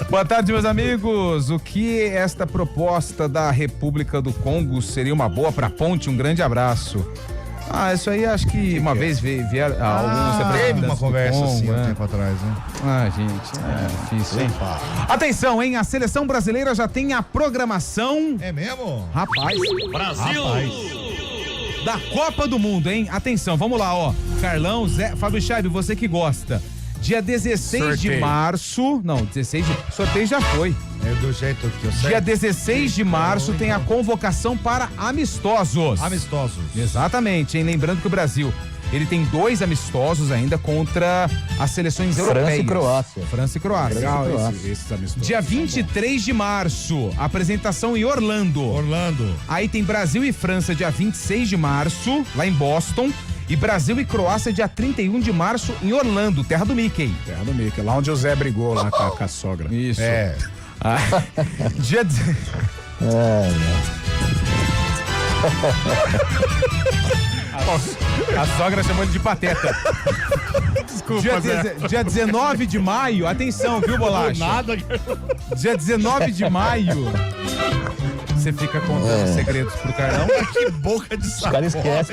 Boa tarde, meus amigos. O que esta proposta da República do Congo seria uma boa pra ponte? Um grande abraço. Isso aí acho que uma vez vieram alguns representantes. Teve uma conversa Congo, assim um tempo atrás, né? Gente, é difícil, hein? Atenção, hein? A seleção brasileira já tem a programação. É mesmo? Rapaz. Brasil! Da Copa do Mundo, hein? Atenção, vamos lá, ó. Carlão, Zé, Fábio Chave, você que gosta. Dia 16 de março. Não, 16 de. Sorteio já foi. É do jeito que eu sei. Dia 16 de março tem a convocação para amistosos. Amistosos. Exatamente, hein? Lembrando que o Brasil, ele tem 2 amistosos ainda contra as seleções europeias. França e Croácia. Legal esses amistosos. Dia 23 de março, apresentação em Orlando. Aí tem Brasil e França dia 26 de março, lá em Boston. E Brasil e Croácia dia 31 de março em Orlando, terra do Mickey. Terra do Mickey, lá onde o Zé brigou lá com a sogra. Isso. Dia... A sogra chamou ele de pateta. Desculpa, dia 19 de maio, atenção, viu, Bolacha? Dia 19 de maio. Você fica contando segredos pro Carlão. Que boca de saco.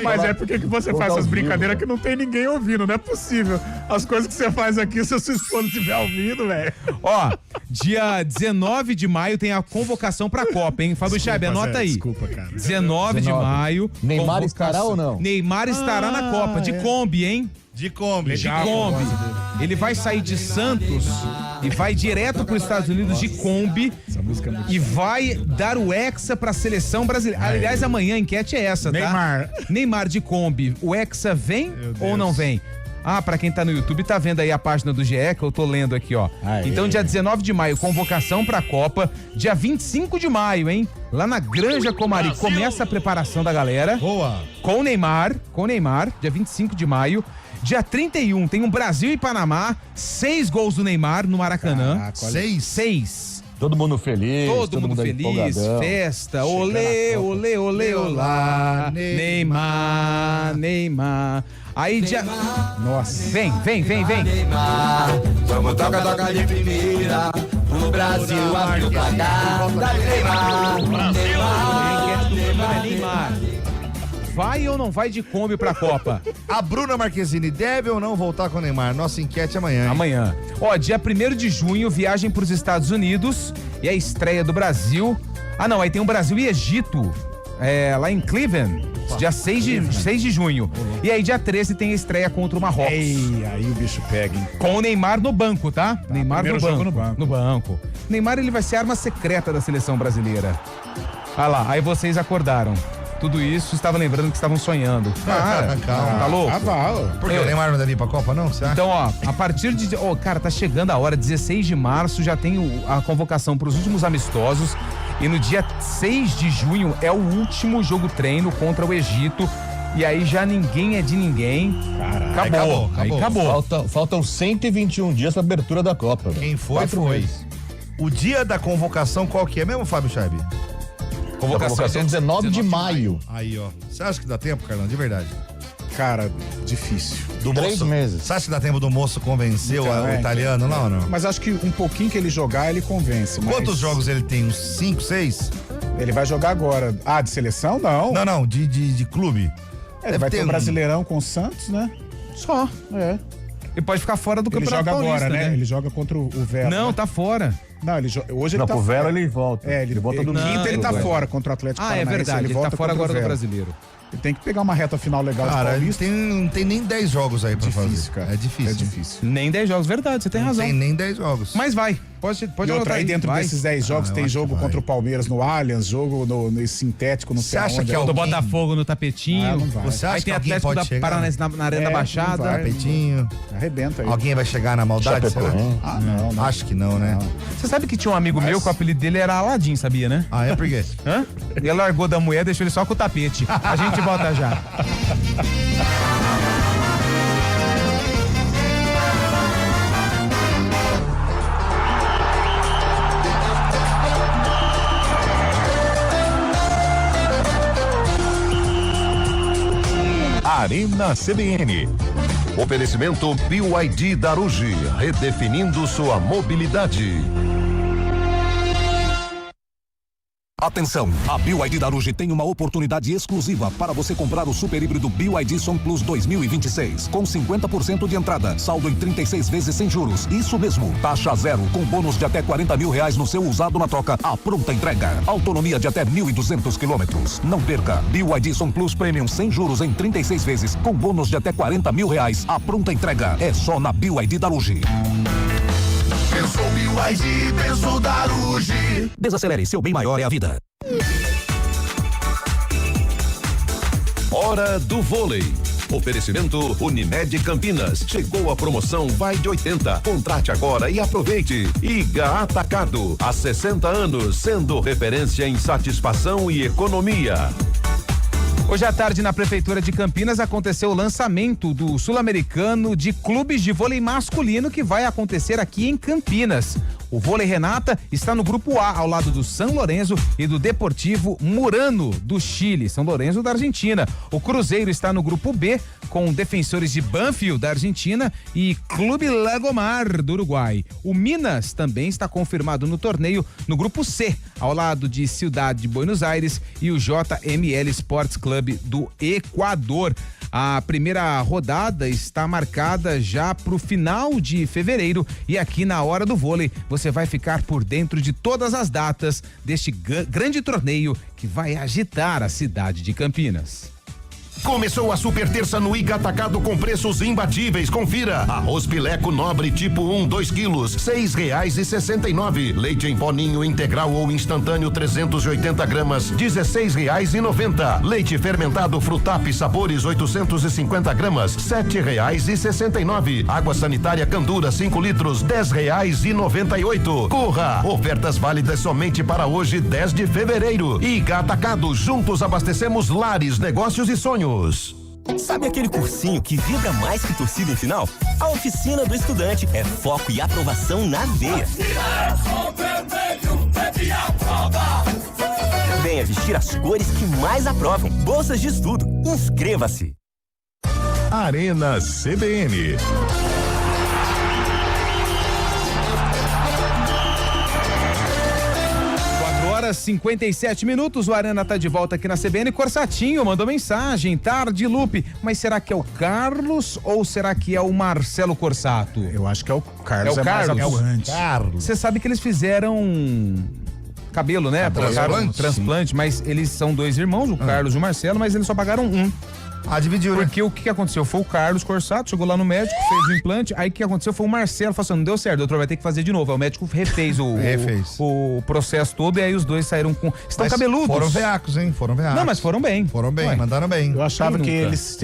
Mas é porque que você faz essas brincadeiras que não tem ninguém ouvindo, não é possível. As coisas que você faz aqui, se a sua esposa estiver ouvindo, velho. Ó, dia 19 de maio tem a convocação pra Copa, hein? Fábio Chabe, anota aí. Desculpa, cara. 19 de maio. Neymar estará ou não? Neymar estará na Copa, de Kombi, hein? De Kombi. Ele vai sair de Santos e vai direto para os Estados Unidos de Kombi e vai dar o Hexa para a seleção brasileira. Aliás, amanhã a enquete é essa, tá? Neymar de Kombi. O Hexa vem ou não vem? Pra quem tá no YouTube, tá vendo aí a página do GE, que eu tô lendo aqui, ó. Então, dia 19 de maio, convocação pra Copa. Dia 25 de maio, hein? Lá na Granja Comari, começa a preparação da galera. Boa! Com o Neymar, dia 25 de maio. Dia 31 tem um Brasil e Panamá, 6 gols do Neymar no Maracanã. 6. Todo mundo feliz. Todo mundo feliz, festa, olê, olê, olê, olá, Neymar. Aí dia... Nossa, vem. Neymar, vamos toca de primeira, o Brasil abriu pra cá, Neymar. vai ou não vai de Kombi pra Copa? A Bruna Marquezine deve ou não voltar com o Neymar? Nossa enquete é amanhã. Hein? Amanhã. Ó, dia 1º de junho, viagem pros Estados Unidos e a estreia do Brasil. Ah, não, aí tem o Brasil e Egito, lá em Cleveland, dia 6 de junho. E aí, dia 13, tem a estreia contra o Marrocos. Aí o bicho pega, hein? Com o Neymar no banco, tá? Neymar primeiro jogo no banco. No banco. Neymar, ele vai ser a arma secreta da seleção brasileira. Ah lá, aí vocês acordaram. Tudo isso, estava lembrando que estavam sonhando. Calma. Tá louco? Por que o Neymar não deve ir pra Copa, não? Você acha? Então, ó, a partir de... cara, tá chegando a hora, 16 de março, já tem a convocação para os últimos amistosos. E no dia 6 de junho é o último jogo treino contra o Egito. E aí já ninguém é de ninguém. Caralho, Acabou. Faltam 121 dias pra abertura da Copa. Quem foi. O dia da convocação qual que é mesmo, Fábio Charbi? Convocação 19 de maio. Aí, ó. Você acha que dá tempo, Carlão? De verdade. Cara, difícil. 3 meses. Você acha que dá tempo do moço convencer o italiano lá ou não? Mas acho que um pouquinho que ele jogar, ele convence. Quantos jogos ele tem? Uns 5, 6? Ele vai jogar agora. Ah, de seleção? Não. Não, de clube. Ele vai ter um Brasileirão com o Santos, né? Só. Ele pode ficar fora do Campeonato Paulista, agora, né? Ele joga contra o Vera. Não, tá fora. Não, hoje ele tá pro fora. Vera ele volta. Ele volta do quinto, ele tá fora contra o Atlético Paranaense. É verdade, ele tá fora agora do Brasileiro. Ele tem que pegar uma reta final legal. Cara, ele não tem nem 10 jogos aí pra fazer. Cara. É difícil. Nem 10 jogos, verdade, você tem razão. Não tem nem 10 jogos. Mas vai, pode outra aí dentro desses 10 jogos tem jogo contra o Palmeiras no Allianz, jogo no sintético no Você acha que do Botafogo no tapetinho. Não vai. Você acha aí tem que alguém Atlético pode da Paranaense na Arena da Baixada. Tapetinho. Arrebenta aí. Alguém vai chegar na maldade, será? Não. Acho que não, né? Você sabe que tinha um amigo meu que o apelido dele era Aladim, sabia, né? É por quê? Ele largou da mulher, deixou ele só com o tapete. A gente volta já. Arena CBN. Oferecimento BYD Darugi, redefinindo sua mobilidade. Atenção, a BYD Darugi tem uma oportunidade exclusiva para você comprar o super híbrido BYD Som Plus 2026, com 50% de entrada, saldo em 36 vezes sem juros. Isso mesmo, taxa zero, com bônus de até R$40 mil no seu usado na troca, a pronta entrega. Autonomia de até 1.200 quilômetros. Não perca, BYD Som Plus Premium sem juros em 36 vezes, com bônus de até R$40 mil, a pronta entrega. É só na BYD Darugi. Pensou BYD, pensou Darugi. Desacelere, seu bem maior é a vida. Hora do vôlei. Oferecimento Unimed Campinas. Chegou a promoção Vai de 80. Contrate agora e aproveite. Iga Atacado. Há 60 anos, sendo referência em satisfação e economia. Hoje à tarde, na Prefeitura de Campinas, aconteceu o lançamento do Sul-Americano de Clubes de Vôlei Masculino, que vai acontecer aqui em Campinas. O Vôlei Renata está no grupo A, ao lado do São Lourenço e do Deportivo Murano, do Chile, São Lourenço da Argentina. O Cruzeiro está no grupo B, com Defensores de Banfield, da Argentina, e Clube Lagomar, do Uruguai. O Minas também está confirmado no torneio no grupo C, ao lado de Ciudad de Buenos Aires e o JML Sports Club do Equador. A primeira rodada está marcada já para o final de fevereiro e aqui na Hora do Vôlei você vai ficar por dentro de todas as datas deste grande torneio que vai agitar a cidade de Campinas. Começou a super terça no Iga Atacado com preços imbatíveis. Confira. Arroz Pileco Nobre tipo 1, 2 quilos, R$6,69. Leite em pó Ninho integral ou instantâneo 380 gramas, R$16,90. Leite fermentado Frutap Sabores 850 gramas, R$7,69. Água sanitária Candura 5 litros, R$10,98. Corra! Ofertas válidas somente para hoje, 10 de fevereiro. Iga Atacado, juntos abastecemos lares, negócios e sonhos. Sabe aquele cursinho que vibra mais que torcida em final? A Oficina do Estudante é foco e aprovação na veia. Venha vestir as cores que mais aprovam. Bolsas de estudo. Inscreva-se. Arena CBN. 11h57. O Arana tá de volta aqui na CBN. Corsatinho mandou mensagem. Tarde, Lupe. Mas será que é o Carlos ou será que é o Marcelo Corsato? Eu acho que é o Carlos. É o Carlos? Carlos. Você sabe que eles fizeram cabelo, né? Transplante, mas eles são 2 irmãos, o Carlos e o Marcelo, mas eles só pagaram um. Dividiu, né? Porque o que aconteceu? Foi o Carlos Corsato, chegou lá no médico, fez o implante, aí o que aconteceu foi o Marcelo, falou assim, não deu certo, o doutor vai ter que fazer de novo. Aí o médico refez o processo todo e aí os dois saíram com... Estão cabeludos. Foram veacos, hein? Foram veacos. Não, mas foram bem. Foram bem, mandaram bem. Eu achava que eles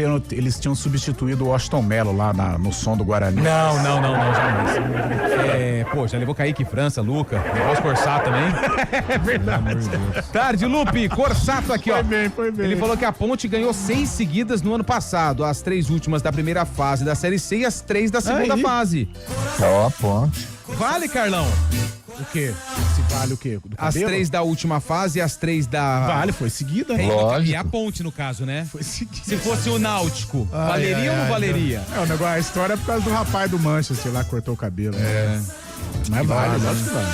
tinham substituído o Washington Mello lá no som do Guarani. Não, jamais. Pô, já levou Kaique França, Luca, levou os Corsato também. É verdade. Tarde, Lupe, Corsato aqui, ó. Foi bem. Ele falou que a Ponte ganhou 6 seguidas no ano passado, as 3 últimas da primeira fase da Série C e as 3 da segunda fase. Ó, Ponte. Vale, Carlão? O quê? Se vale o quê? As 3 da última fase e as 3 da... Vale, foi seguida. E a Ponte, no caso, né? Foi seguida. Se fosse o Náutico, valeria ou não valeria? O negócio, a história é por causa do rapaz do Manchester lá, cortou o cabelo. Mas vale, lógico que vale.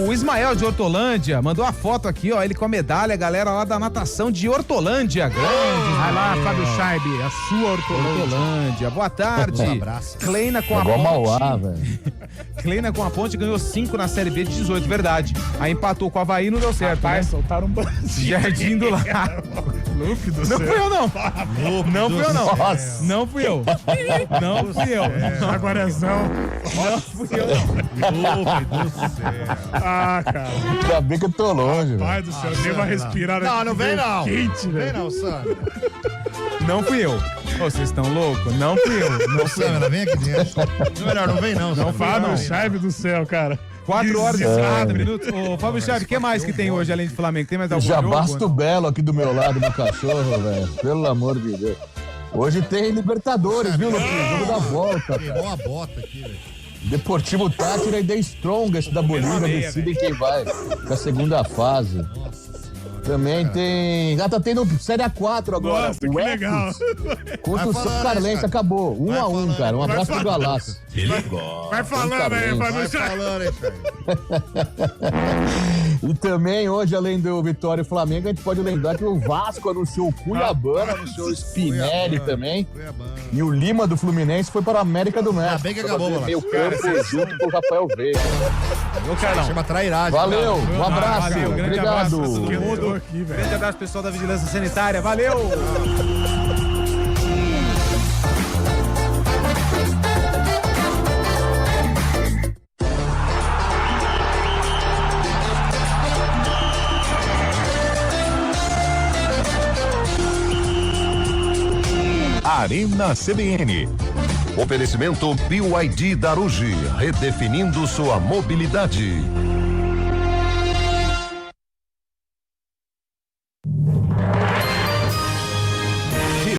O Ismael de Hortolândia mandou a foto aqui, ó, ele com a medalha, a galera lá da natação de Hortolândia. Grande. Vai lá, Fábio Scheibe, a sua Hortolândia. Boa tarde. Um abraço. Kleina com a Igual Ponte. Mauá, velho. Kleina com a Ponte ganhou 5 na Série B de 18, verdade. Aí empatou com o Avaí e não deu certo, Rapaz, né? soltaram um banzinho. Jardim do Lago. Lupe do Não céu. fui eu, não. Não fui eu, não. Nossa. Não fui eu. Não fui eu. Jaguarezão. Não fui eu, não. Lupe do céu. Cara. Ainda bem que eu tô longe, Pai do céu, dei uma respirada. Não vem não. Quente, Vem velho. não, Sandra. Não fui eu. Ô, vocês estão loucos? Não fui eu. Não fui eu. Sandra, vem aqui dentro. Melhor, não vem não. Não, Fábio Scheibe do céu, cara. 4 horas e 40 minutos. Ô, Fábio Chave, o que mais que tem hoje além de Flamengo? Tem mais algum Já jogo? basta o Belo aqui do meu lado, meu cachorro, velho. Pelo amor de Deus. Hoje tem Libertadores, viu, Luquinho? Jogo da volta. Pegou uma bota aqui, velho. Deportivo Tátira e The Strongest da Bolívia decidem quem vai pra segunda fase. Também tem... tá tendo Série A4 agora. Nossa, que legal. Contra o São Carlense, acabou. 1-1, cara. Um abraço pro Galaço. Vai falando aí, Vai falando aí, Fred. E também hoje, além do Vitória e Flamengo, a gente pode lembrar que o Vasco anunciou o Cuiabano, anunciou o Spinelli também. E o Lima do Fluminense foi para a América do México. bem que acabou, mano. Meio campo junto com o Rafael Veiga. Ô, Carlão. Chama trairagem. Valeu, um abraço. Valeu, grande Obrigado. abraço. Grande abraço, pessoal da Vigilância Sanitária. Valeu! Arena CBN. Oferecimento BYD Darugi, redefinindo sua mobilidade.